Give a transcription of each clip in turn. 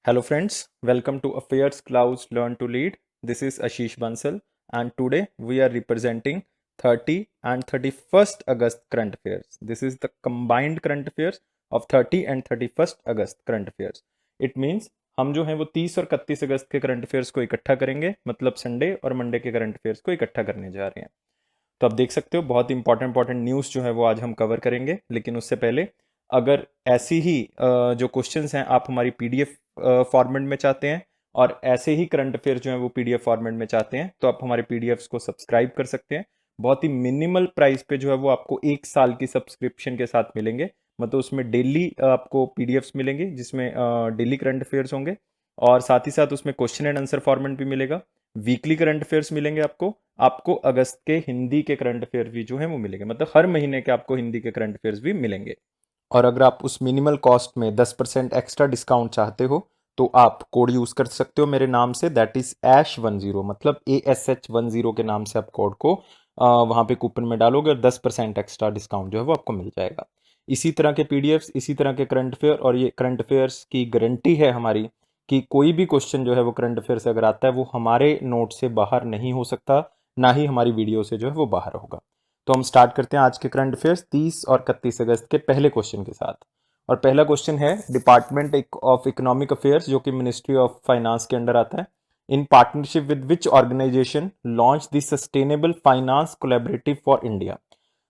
Hello friends, welcome to Affairs Clouds Learn to Lead. This is Ashish Bansal and today we are representing 30 and 31st August current affairs. This is the combined current affairs of 30 and 31st August current affairs. It means हम जो है वो 30 और 31 अगस्त के current affairs को इकट्ठा करेंगे, मतलब संडे और मंडे के करंट अफेयर्स को इकट्ठा करने जा रहे हैं। तो आप देख सकते हो बहुत इंपॉर्टेंट न्यूज़ जो है वो आज हम कवर करेंगे, लेकिन उससे पहले अगर ऐसी ही जो क्वेश्चंस हैं आप हमारी पीडीएफ फॉर्मेट में चाहते हैं और ऐसे ही करंट अफेयर जो है वो पीडीएफ फॉर्मेट में चाहते हैं तो आप हमारे पीडीएफ्स को सब्सक्राइब कर सकते हैं। बहुत ही मिनिमल प्राइस पे जो है वो आपको 1 साल की सब्सक्रिप्शन के साथ मिलेंगे, मतलब उसमें डेली आपको पीडीएफ्स मिलेंगे जिसमें डेली करंट अफेयर्स होंगे और साथ ही साथ उसमें क्वेश्चन एंड आंसर फॉर्मेट भी मिलेगा। वीकली करंट अफेयर्स मिलेंगे आपको अगस्त के हिंदी के करंट अफेयर भी जो है वो मिलेंगे, मतलब हर महीने के आपको हिंदी के करंट अफेयर्स भी मिलेंगे। और अगर आप उस मिनिमल कॉस्ट में 10% एक्स्ट्रा डिस्काउंट चाहते हो तो आप कोड यूज कर सकते हो मेरे नाम से, दैट इज ASH10, मतलब ASH10 के नाम से आप कोड को वहाँ पे कूपन में डालोगे और 10% एक्स्ट्रा डिस्काउंट जो है वो आपको मिल जाएगा। इसी तरह के पीडीएफ्स, इसी तरह के करंट अफेयर, और ये करंट अफेयर्स की गारंटी है हमारी कि कोई भी क्वेश्चन जो है वो करंट अफेयर से अगर आता है वो हमारे नोट से बाहर नहीं हो सकता, ना ही हमारी वीडियो से जो है वो बाहर होगा। तो हम स्टार्ट करते हैं आज के करंट अफेयर्स 30 और 31 अगस्त के पहले क्वेश्चन के साथ। और पहला क्वेश्चन है डिपार्टमेंट ऑफ इकोनॉमिक अफेयर्स, जो कि मिनिस्ट्री ऑफ फाइनेंस के अंडर आता है, in partnership with which organisation launch the sustainable finance collaborative for India.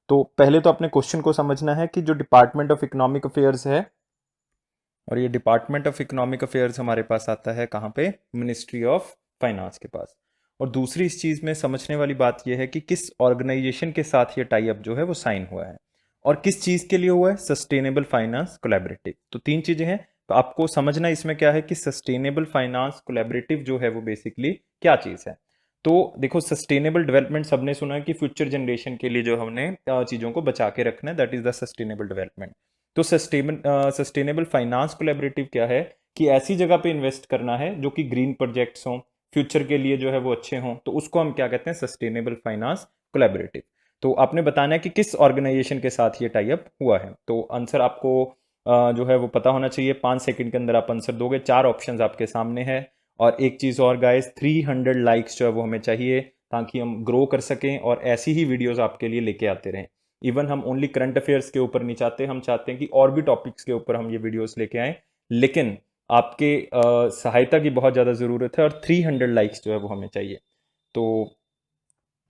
तो पहले तो अपने क्वेश्चन को समझना है कि जो डिपार्टमेंट ऑफ इकोनॉमिक अफेयर्स है, और ये डिपार्टमेंट ऑफ इकोनॉमिक अफेयर्स हमारे पास आता है कहाँ पे, मिनिस्ट्री ऑफ फाइनेंस के पास। और दूसरी इस चीज़ में समझने वाली बात यह है कि किस ऑर्गेनाइजेशन के साथ ये टाई अप जो है वो साइन हुआ है और किस चीज़ के लिए हुआ है, सस्टेनेबल फाइनेंस कोलैबोरेटिव। तो 3 चीज़ें हैं, तो आपको समझना इसमें क्या है कि सस्टेनेबल फाइनेंस कोलैबोरेटिव जो है वो बेसिकली क्या चीज़ है। तो देखो, सस्टेनेबल डेवलपमेंट सबने सुना है कि फ्यूचर जनरेशन के लिए जो हमने चीज़ों को बचा के रखना है, that is the sustainable development. तो सस्टेनेबल फाइनेंस कोलैबोरेटिव क्या है कि ऐसी जगह पे इन्वेस्ट करना है जो कि ग्रीन प्रोजेक्ट्स हों, फ्यूचर के लिए जो है वो अच्छे हों, तो उसको हम क्या कहते हैं, सस्टेनेबल फाइनेंस कोलैबोरेटिव। तो आपने बताना है कि किस ऑर्गेनाइजेशन के साथ ये टाई अप हुआ है। तो आंसर आपको जो है वो पता होना चाहिए, 5 सेकंड के अंदर आप आंसर दोगे। 4 ऑप्शंस आपके सामने है। और एक चीज़ और गाइस, 300 लाइक्स जो है वो हमें चाहिए ताकि हम ग्रो कर सकें और ऐसी ही वीडियोस आपके लिए लेके आते रहें। इवन हम ओनली करंट अफेयर्स के ऊपर नहीं चाहते, हम चाहते हैं कि और भी टॉपिक्स के ऊपर हम ये वीडियोस लेके आएँ, लेकिन आपके सहायता की बहुत ज़्यादा ज़रूरत है और 300 लाइक्स जो है वो हमें चाहिए। तो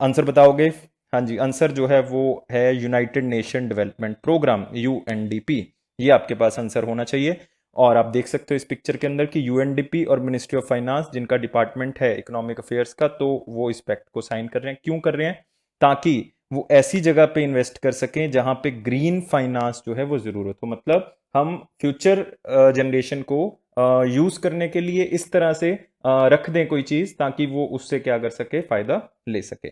आंसर बताओगे? हाँ जी, आंसर जो है वो है United Nation Development Programme, UNDP। ये आपके पास आंसर होना चाहिए। और आप देख सकते हो इस पिक्चर के अंदर कि UNDP और मिनिस्ट्री ऑफ फाइनेंस, जिनका डिपार्टमेंट है इकोनॉमिक अफेयर्स का, तो वो इस पैक्ट को साइन कर रहे हैं। क्यों कर रहे हैं? ताकि वो ऐसी जगह पे इन्वेस्ट कर सकें जहां पे ग्रीन फाइनेंस जो है वो जरूरत हो, मतलब हम फ्यूचर जनरेशन को यूज करने के लिए इस तरह से रख दें कोई चीज ताकि वो उससे क्या कर सके, फायदा ले सके।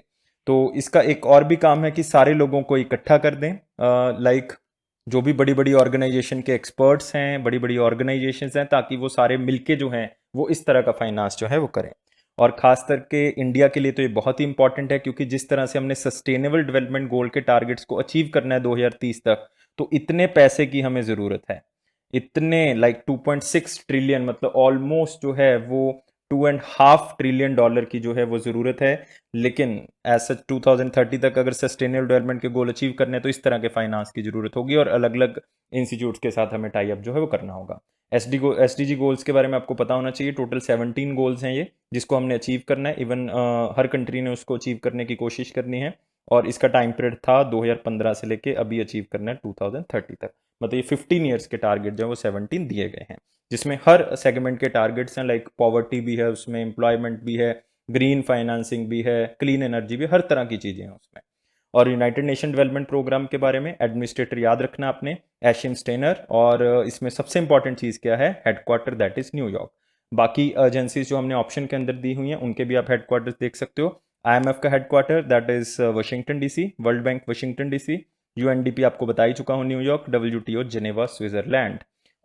तो इसका एक और भी काम है कि सारे लोगों को इकट्ठा कर दें, लाइक जो भी बड़ी बड़ी ऑर्गेनाइजेशन के एक्सपर्ट्स हैं, बड़ी बड़ी ऑर्गेनाइजेशंस हैं, ताकि वो सारे मिलके जो हैं वो इस तरह का फाइनेंस जो है वो करें। और खास करके इंडिया के लिए तो ये बहुत ही इंपॉर्टेंट है, क्योंकि जिस तरह से हमने सस्टेनेबल डेवलपमेंट गोल के टारगेट्स को अचीव करना है 2030 तक, तो इतने पैसे की हमें ज़रूरत है, इतने लाइक 2.6 ट्रिलियन, मतलब ऑलमोस्ट जो है वो $2.5 ट्रिलियन की जो है वो ज़रूरत है। लेकिन एज सच 2030 तक अगर सस्टेनेबल डेवलपमेंट के गोल अचीव करने हैं तो इस तरह के फाइनेंस की ज़रूरत होगी और अलग अलग इंस्टीट्यूट्स के साथ हमें टाई अप जो है वो करना होगा। SDG गोल्स के बारे में आपको पता होना चाहिए। टोटल 17 गोल्स हैं ये, जिसको हमने अचीव करना है। इवन हर कंट्री ने उसको अचीव करने की कोशिश करनी है और इसका टाइम पीरियड था 2015 से लेके अभी अचीव करना है 2030 तक। मतलब ये 15 ईयर्स के टारगेट जो है वो 17 दिए गए हैं, जिसमें हर सेगमेंट के टारगेट्स हैं, लाइक पॉवर्टी भी है उसमें, एम्प्लॉयमेंट भी है, ग्रीन फाइनेंसिंग भी है, क्लीन एनर्जी भी, हर तरह की चीज़ें हैं उसमें। और यूनाइटेड नेशन डेवलपमेंट प्रोग्राम के बारे में एडमिनिस्ट्रेटर याद रखना आपने, एशिम स्टेनर। और इसमें सबसे इंपॉर्टेंट चीज़ क्या है, हेडक्वार्टर, दैट इज न्यूयॉर्क। बाकी एजेंसीज जो हमने ऑप्शन के अंदर दी हुई हैं उनके भी आप हेडक्वार्टर्स देख सकते हो। IMF का headquarter that is Washington DC, world bank Washington DC, UNDP आपको बता ही चुका हूँ न्यूयॉर्क, WTO जेनेवा स्विट्जरलैंड।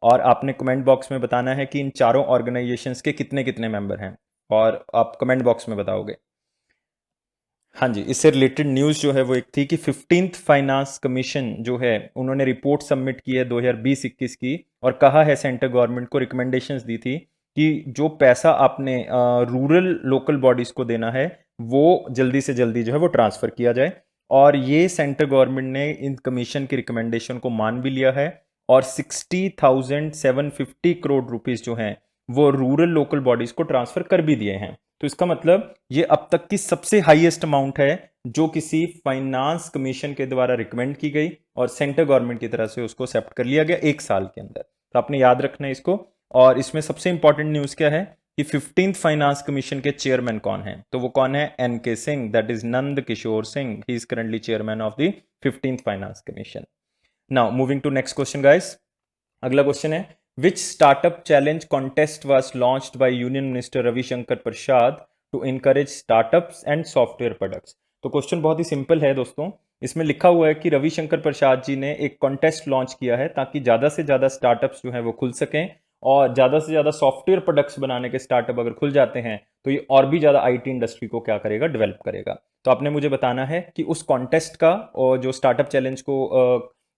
और आपने कमेंट बॉक्स में बताना है कि इन चारों ऑर्गेनाइजेशंस के कितने कितने मेंबर हैं, और आप कमेंट बॉक्स में बताओगे। हाँ जी, इससे रिलेटेड न्यूज़ जो है वो एक थी कि 15th फाइनेंस कमीशन जो है उन्होंने रिपोर्ट सबमिट की है 2020-21 की, और कहा है सेंट्रल गवर्नमेंट को, रिकमेंडेशंस दी थी कि जो पैसा आपने रूरल लोकल बॉडीज़ को देना है वो जल्दी से जल्दी जो है वो ट्रांसफ़र किया जाए। और ये सेंट्रल गवर्नमेंट ने इन कमीशन की रिकमेंडेशन को मान भी लिया है और 60,750 करोड़ रुपीस जो हैं वो रूरल लोकल बॉडीज़ को ट्रांसफ़र कर भी दिए हैं। तो इसका मतलब ये अब तक की सबसे हाईएस्ट अमाउंट है जो किसी फाइनेंस कमीशन के द्वारा रिकमेंड की गई और सेंट्रल गवर्नमेंट की तरफ से उसको एक्सेप्ट कर लिया गया 1 साल के अंदर। तो आपने याद रखना है इसको। और इसमें सबसे इंपॉर्टेंट न्यूज़ क्या है कि 15th फाइनेंस कमीशन के चेयरमैन कौन है? तो वो कौन है? NK Singh, that is Nand Kishore Singh. He is currently chairman of the 15th finance commission. Now moving to next question guys. अगला क्वेश्चन है which startup challenge contest was launched by union minister Ravishankar Prasad to encourage startups and software products. तो question बहुत ही simple है दोस्तों। इसमें लिखा हुआ है कि रविशंकर प्रसाद जी ने एक कॉन्टेस्ट लॉन्च किया है ताकि ज़्यादा से ज़्यादा स्टार्टअप्स जो हैं वो खुल सकें और ज़्यादा से ज़्यादा सॉफ्टवेयर प्रोडक्ट्स बनाने के स्टार्टअप अगर खुल जाते हैं तो ये और भी ज़्यादा IT इंडस्ट्री को क्या करेगा? डेवलप करेगा। तो आपने मुझे बताना है कि उस कॉन्टेस्ट का और जो स्टार्टअप चैलेंज को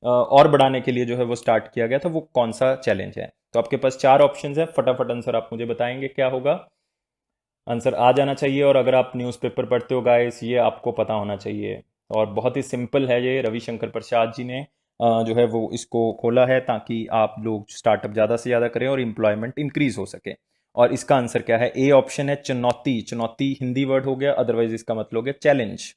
और बढ़ाने के लिए जो है वो स्टार्ट किया गया था वो कौन सा चैलेंज है? तो आपके पास 4 ऑप्शंस हैं, फटाफट आंसर आप मुझे बताएंगे क्या होगा। आंसर आ जाना चाहिए और अगर आप न्यूज़पेपर पढ़ते हो गाइस ये आपको पता होना चाहिए। और बहुत ही सिंपल है, ये रविशंकर प्रसाद जी ने जो है वो इसको खोला है ताकि आप लोग स्टार्टअप ज़्यादा से ज़्यादा करें और एम्प्लॉयमेंट इंक्रीज हो सके। और इसका आंसर क्या है? ए ऑप्शन है चुनौती। चुनौती हिंदी वर्ड हो गया, अदरवाइज इसका मतलब हो गया चैलेंज।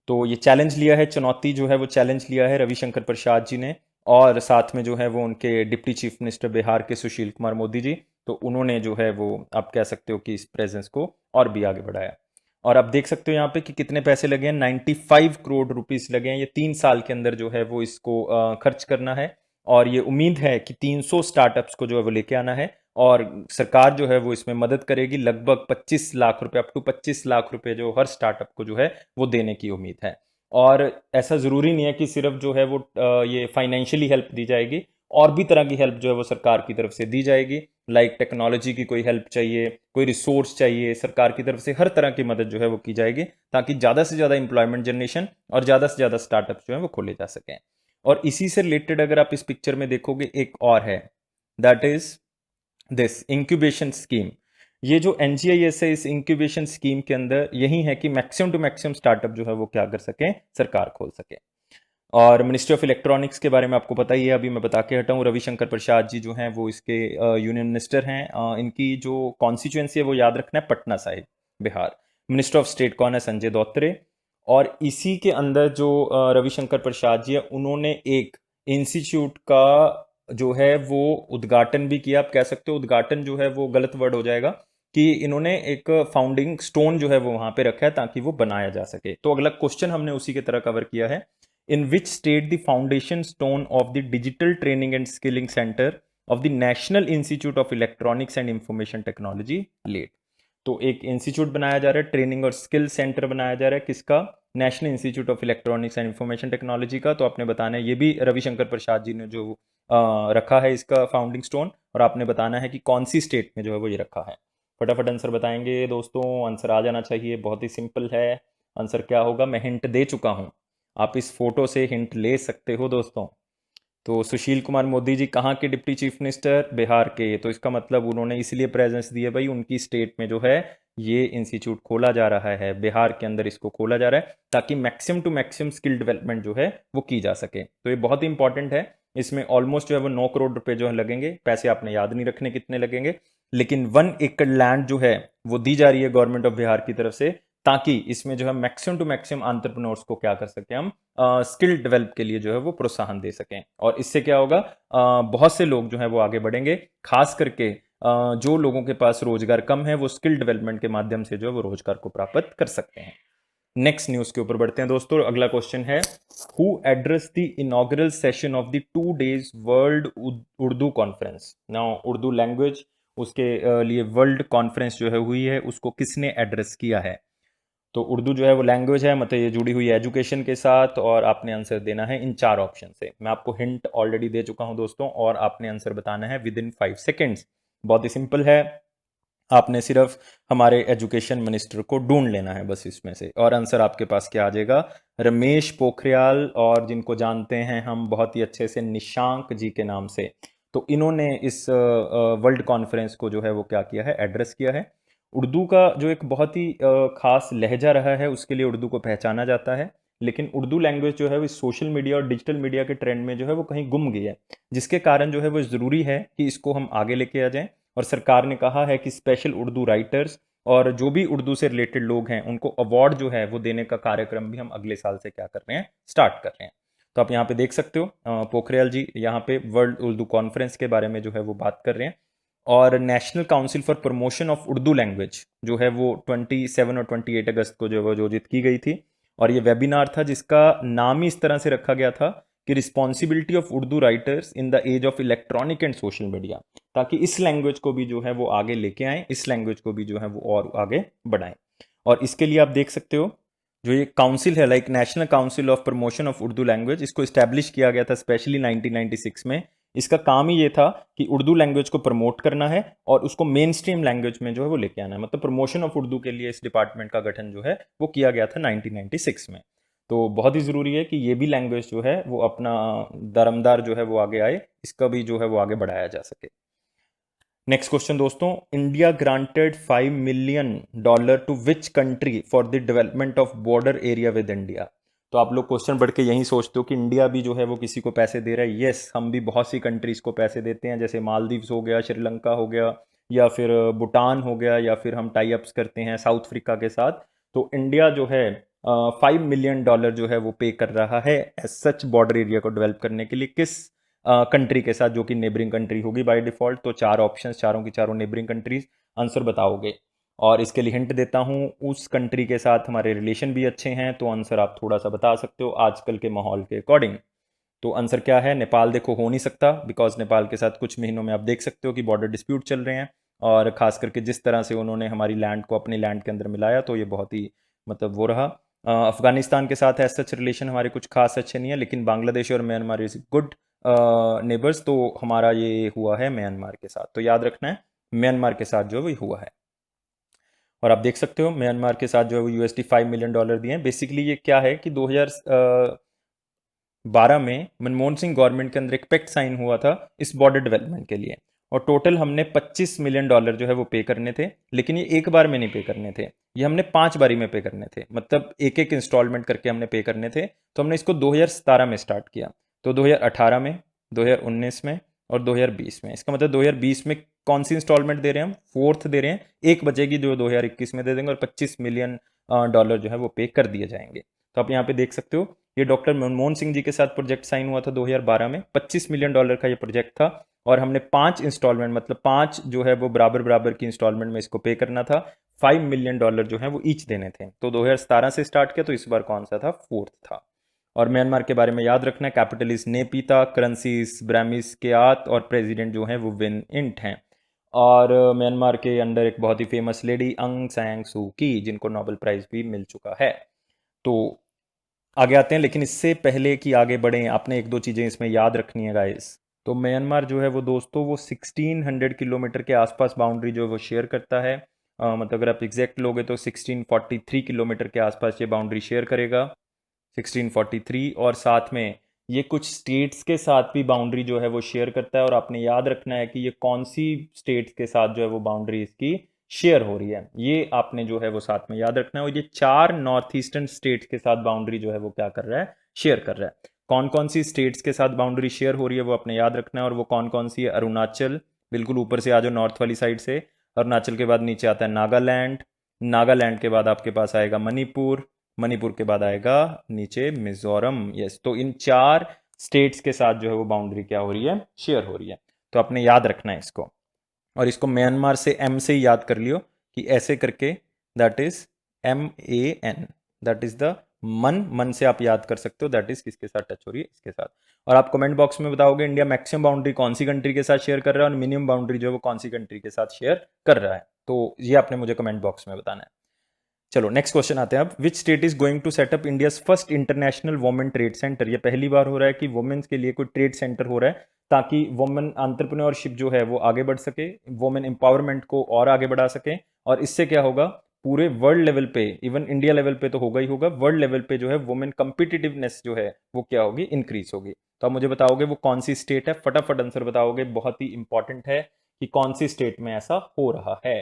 तो ये चैलेंज लिया है, चुनौती जो है वो चैलेंज लिया है रविशंकर प्रसाद जी ने। और साथ में जो है वो उनके डिप्टी चीफ मिनिस्टर बिहार के सुशील कुमार मोदी जी, तो उन्होंने जो है वो आप कह सकते हो कि इस प्रेजेंस को और भी आगे बढ़ाया। और आप देख सकते हो यहाँ पे कि कितने पैसे लगे हैं, 95 करोड़ रुपीस लगे हैं। ये 3 साल के अंदर जो है वो इसको खर्च करना है और ये उम्मीद है कि 300 स्टार्टअप्स को जो है वो लेके आना है और सरकार जो है वो इसमें मदद करेगी। लगभग 25 लाख रुपए, अप टू 25 लाख रुपए जो हर स्टार्टअप को जो है वो देने की उम्मीद है। और ऐसा ज़रूरी नहीं है कि सिर्फ जो है वो ये फाइनेंशियली हेल्प दी जाएगी, और भी तरह की हेल्प जो है वो सरकार की तरफ से दी जाएगी। लाइक टेक्नोलॉजी की कोई हेल्प चाहिए, कोई रिसोर्स चाहिए, सरकार की तरफ से हर तरह की मदद जो है वो की जाएगी ताकि ज़्यादा से ज़्यादा एम्प्लॉयमेंट जनरेशन और ज़्यादा से ज़्यादा स्टार्टअप्स जो है वो खोले जा सकें। और इसी से रिलेटेड अगर आप इस पिक्चर में देखोगे एक और है, that is this incubation scheme. ये जो NGIS है, इस इंक्यूबेशन स्कीम के अंदर यही है कि मैक्सिमम टू मैक्सिमम स्टार्टअप जो है वो क्या कर सके, सरकार खोल सके। और मिनिस्ट्री ऑफ इलेक्ट्रॉनिक्स के बारे में आपको पता ही है, अभी मैं बता के हटा हूँ। रविशंकर प्रसाद जी जो हैं वो इसके यूनियन मिनिस्टर हैं। इनकी जो कॉन्स्टिट्यूएंसी है वो याद रखना है, Patna Sahib, Bihar. Minister of state कौन है? संजय धोत्रे। और इसी के अंदर जो रविशंकर प्रसाद जी है उन्होंने एक इंस्टीट्यूट का जो है वो उद्घाटन भी किया। आप कह सकते हो उद्घाटन जो है वो गलत वर्ड हो जाएगा, कि इन्होंने एक फाउंडिंग स्टोन जो है वो वहां पे रखा है ताकि वो बनाया जा सके। तो अगला क्वेश्चन हमने उसी की तरह कवर किया है। In which state the foundation stone of the digital training and skilling centre of the national institute of electronics and information technology laid. तो एक इंस्टीट्यूट बनाया जा रहा है, ट्रेनिंग और स्किल सेंटर बनाया जा रहा है, किसका? National institute of electronics and information technology का। तो आपने बताना है ये भी रविशंकर प्रसाद जी ने जो रखा है इसका फाउंडिंग स्टोन, और आपने बताना है कि कौन सी स्टेट में जो है वो ये रखा है। फटाफट आंसर बताएंगे दोस्तों, आंसर आ जाना चाहिए, बहुत ही सिंपल है। आंसर क्या होगा? मैं हिंट दे चुका हूँ, आप इस फोटो से हिंट ले सकते हो दोस्तों। तो सुशील कुमार मोदी जी कहाँ के डिप्टी चीफ मिनिस्टर? बिहार के। तो इसका मतलब उन्होंने इसलिए प्रेजेंस दी है भाई, उनकी स्टेट में जो है ये इंस्टीट्यूट खोला जा रहा है, बिहार के अंदर इसको खोला जा रहा है ताकि maximum to maximum skill development जो है वो की जा सके। तो ये बहुत ही इंपॉर्टेंट है। इसमें ऑलमोस्ट जो है वो 9 करोड़ रुपए जो है लगेंगे। पैसे आपने याद नहीं रखने कितने लगेंगे, लेकिन 1 एकड़ लैंड जो है वो दी जा रही है गवर्नमेंट ऑफ बिहार की तरफ से ताकि इसमें जो है मैक्सिमम टू मैक्सिमम एंटरप्रेन्योर्स को क्या कर सके हम, स्किल डेवलप के लिए जो है वो प्रोत्साहन दे सकें। और इससे क्या होगा, बहुत से लोग जो है वो आगे बढ़ेंगे। खास करके जो लोगों के पास रोजगार कम है वो स्किल डेवलपमेंट के माध्यम से जो है वो रोजगार को प्राप्त कर सकते हैं। नेक्स्ट न्यूज के ऊपर बढ़ते हैं दोस्तों। अगला क्वेश्चन है, who address the inaugural session of the 2 days world Urdu conference. Now Urdu language, उसके लिए वर्ल्ड कॉन्फ्रेंस जो है हुई है, उसको किसने एड्रेस किया है? तो उर्दू जो है वो लैंग्वेज है, मतलब ये जुड़ी हुई है एजुकेशन के साथ, और आपने आंसर देना है इन 4 ऑप्शन से। मैं आपको हिंट ऑलरेडी दे चुका हूं दोस्तों, और आपने आंसर बताना है विद इन 5 सेकेंड्स। बहुत ही सिंपल है, आपने सिर्फ हमारे एजुकेशन मिनिस्टर को ढूंढ लेना है बस इसमें से, और आंसर आपके पास क्या आ जाएगा? रमेश पोखरियाल, और जिनको जानते हैं हम बहुत ही अच्छे से निशांक जी के नाम से। तो इन्होंने इस वर्ल्ड कॉन्फ्रेंस को जो है वो क्या किया है, एड्रेस किया है। उर्दू का जो एक बहुत ही खास लहजा रहा है, उसके लिए उर्दू को पहचाना जाता है, लेकिन उर्दू लैंग्वेज जो है वो सोशल मीडिया और डिजिटल मीडिया के ट्रेंड में जो है वो कहीं गुम गई है, जिसके कारण जो है वो ज़रूरी है कि इसको हम आगे लेके आ जाएं। और सरकार ने कहा है कि स्पेशल उर्दू राइटर्स और जो भी उर्दू से रिलेटेड लोग हैं उनको अवार्ड जो है वो देने का कार्यक्रम भी हम अगले साल से क्या कर रहे हैं, स्टार्ट कर रहे हैं। तो आप यहाँ पे देख सकते हो पोखरियाल जी यहाँ पे वर्ल्ड उर्दू कॉन्फ्रेंस के बारे में जो है वो बात कर रहे हैं। और national council for promotion of Urdu language जो है वो 27 और 28 अगस्त को जो है वो आयोजित की गई थी। और ये वेबिनार था जिसका नाम ही इस तरह से रखा गया था कि responsibility of Urdu writers in the age of electronic and social media, ताकि इस लैंग्वेज को भी जो है वो आगे लेके आएँ, इस लैंग्वेज को भी जो है वो और आगे बढ़ाएं। और इसके लिए आप देख सकते हो जो ये काउंसिल है, like national council of promotion of Urdu language, इसको इस्टेब्लिश किया गया था स्पेशली 1996 में। इसका काम ही ये था कि उर्दू लैंग्वेज को प्रमोट करना है और उसको मेन स्ट्रीम लैंग्वेज में जो है वो लेके आना है, मतलब प्रमोशन ऑफ उर्दू के लिए इस डिपार्टमेंट का गठन जो है वो किया गया था 1996 में। तो बहुत ही ज़रूरी है कि ये भी लैंग्वेज जो है वो अपना दरमदार जो है वो आगे आए, इसका भी जो है वो आगे बढ़ाया जा सके। नेक्स्ट क्वेश्चन दोस्तों, India granted $5 million to which country for the development of border area with India. तो आप लोग क्वेश्चन बढ़ के यही सोचते हो कि इंडिया भी जो है वो किसी को पैसे दे रहा है। यस, हम भी बहुत सी कंट्रीज को पैसे देते हैं, जैसे मालदीव्स हो गया, श्रीलंका हो गया, या फिर भूटान हो गया, या फिर हम टाई अप्स करते हैं साउथ अफ्रीका के साथ। तो इंडिया जो है $5 million जो है वो पे कर रहा है एज सच बॉर्डर एरिया को डेवलप करने के लिए। किस कंट्री के साथ, जो कि नेबरिंग कंट्री होगी बाय डिफॉल्ट। तो चार ऑप्शंस, चारों की चारों नेबरिंग कंट्रीज, आंसर बताओगे। और इसके लिए हिंट देता हूँ, उस कंट्री के साथ हमारे रिलेशन भी अच्छे हैं, तो आंसर आप थोड़ा सा बता सकते हो आजकल के माहौल के अकॉर्डिंग। तो आंसर क्या है? नेपाल देखो हो नहीं सकता, बिकॉज नेपाल के साथ कुछ महीनों में आप देख सकते हो कि बॉर्डर डिस्प्यूट चल रहे हैं, और खास करके जिस तरह से उन्होंने हमारी लैंड को अपने लैंड के अंदर मिलाया, तो ये बहुत ही मतलब वो रहा। अफगानिस्तान के साथ ऐसा सच रिलेशन हमारे कुछ खास अच्छे नहीं है, लेकिन बांग्लादेश और म्यांमार इज गुड नेबर्स, तो हमारा ये हुआ है म्यांमार के साथ। तो याद रखना है म्यांमार के साथ जो है वो हुआ है। और आप देख सकते हो म्यांमार के साथ जो है वो USD $5 million दिए हैं। बेसिकली ये क्या है कि 2012 में मनमोहन सिंह गवर्नमेंट के अंदर एक पैक्ट साइन हुआ था इस बॉर्डर डेवलपमेंट के लिए, और टोटल हमने $25 मिलियन जो है वो पे करने थे। लेकिन ये एक बार में नहीं पे करने थे, ये हमने 5 बारी में पे करने थे, मतलब एक एक इंस्टॉलमेंट करके हमने पे करने थे। तो हमने इसको 2017 में स्टार्ट किया, तो 2018 में, 2019 में और 2020 में। इसका मतलब 2020 में कौन सी इंस्टॉलमेंट दे रहे हैं हम? फोर्थ दे रहे हैं, एक बचेगी जो 2021 में दे देंगे, और $25 मिलियन जो है वो पे कर दिए जाएंगे। तो आप यहाँ पे देख सकते हो, ये डॉक्टर मनमोहन सिंह जी के साथ प्रोजेक्ट साइन हुआ था 2012 में, $25 मिलियन का ये प्रोजेक्ट था, और हमने 5 इंस्टॉलमेंट, मतलब 5 जो है वो बराबर बराबर की इंस्टॉलमेंट में इसको पे करना था। $5 मिलियन जो है वो ईच देने थे। तो 2017 से स्टार्ट किया, तो इस बार कौन सा था? फोर्थ था। और म्यांमार के बारे में याद रखना है, कैपिटल इज नेपीता, करेंसी इज ब्राह्मीज के आत, और प्रेसिडेंट जो है वो विन इंट हैं। और म्यांमार के अंदर एक बहुत ही फेमस लेडी अंग सैंग सू की, जिनको नोबेल प्राइज भी मिल चुका है। तो आगे आते हैं, लेकिन इससे पहले कि आगे बढ़ें, आपने एक दो चीज़ें इसमें याद रखनी है गाइस। तो म्यांमार जो है वो दोस्तों वो 1600 किलोमीटर के आसपास बाउंड्री जो है वो शेयर करता है। मतलब अगर आप एग्जैक्ट लोगे तो 1643 किलोमीटर के आसपास ये बाउंड्री शेयर करेगा, 1643। और साथ में ये कुछ स्टेट्स के साथ भी बाउंड्री जो है वो शेयर करता है, और आपने याद रखना है कि ये कौन सी स्टेट्स के साथ जो है वो बाउंड्री इसकी शेयर हो रही है, ये आपने जो है वो साथ में याद रखना है। और ये 4 नॉर्थ ईस्टर्न स्टेट्स के साथ बाउंड्री जो है वो क्या कर रहा है? शेयर कर रहा है। कौन कौन सी स्टेट्स के साथ बाउंड्री शेयर हो रही है वो आपने याद रखना है, और वो कौन कौन सी है? अरुणाचल, बिल्कुल ऊपर से आ जाओ नॉर्थ वाली साइड से, अरुणाचल के बाद नीचे आता है नागालैंड, नागालैंड के बाद आपके पास आएगा मणिपुर, मणिपुर के बाद आएगा नीचे मिजोरम। यस, तो इन 4 स्टेट्स के साथ जो है वो बाउंड्री क्या हो रही है? शेयर हो रही है। तो आपने याद रखना है इसको, और इसको म्यांमार से M से ही याद कर लियो कि ऐसे करके, that is MAN, that is the मन। मन से आप याद कर सकते हो, दैट इज किसके साथ टच हो रही है? इसके साथ। और आप कमेंट बॉक्स में बताओगे इंडिया मैक्सिमम बाउंड्री कौन सी कंट्री के साथ शेयर कर रहा है, और मिनिमम बाउंड्री जो है वो कौन सी कंट्री के साथ शेयर कर रहा है। तो ये आपने मुझे कमेंट बॉक्स में बताना है। चलो नेक्स्ट क्वेश्चन आते हैं अब। Which state is going to set up India's first international women trade centre? ये पहली बार हो रहा है कि वुमेन्स के लिए कोई ट्रेड सेंटर हो रहा है, ताकि वुमेन एंटरप्रेन्योरशिप जो है वो आगे बढ़ सके, वुमेन एम्पावरमेंट को और आगे बढ़ा सके। और इससे क्या होगा? पूरे वर्ल्ड लेवल पे, इवन इंडिया लेवल पे तो होगा ही होगा, वर्ल्ड लेवल पे जो है वुमेन कम्पिटिटिवनेस जो है वो क्या होगी, इंक्रीज होगी। तो आप मुझे बताओगे वो कौन सी स्टेट है, फटाफट आंसर बताओगे, बहुत ही इंपॉर्टेंट है कि कौन सी स्टेट में ऐसा हो रहा है।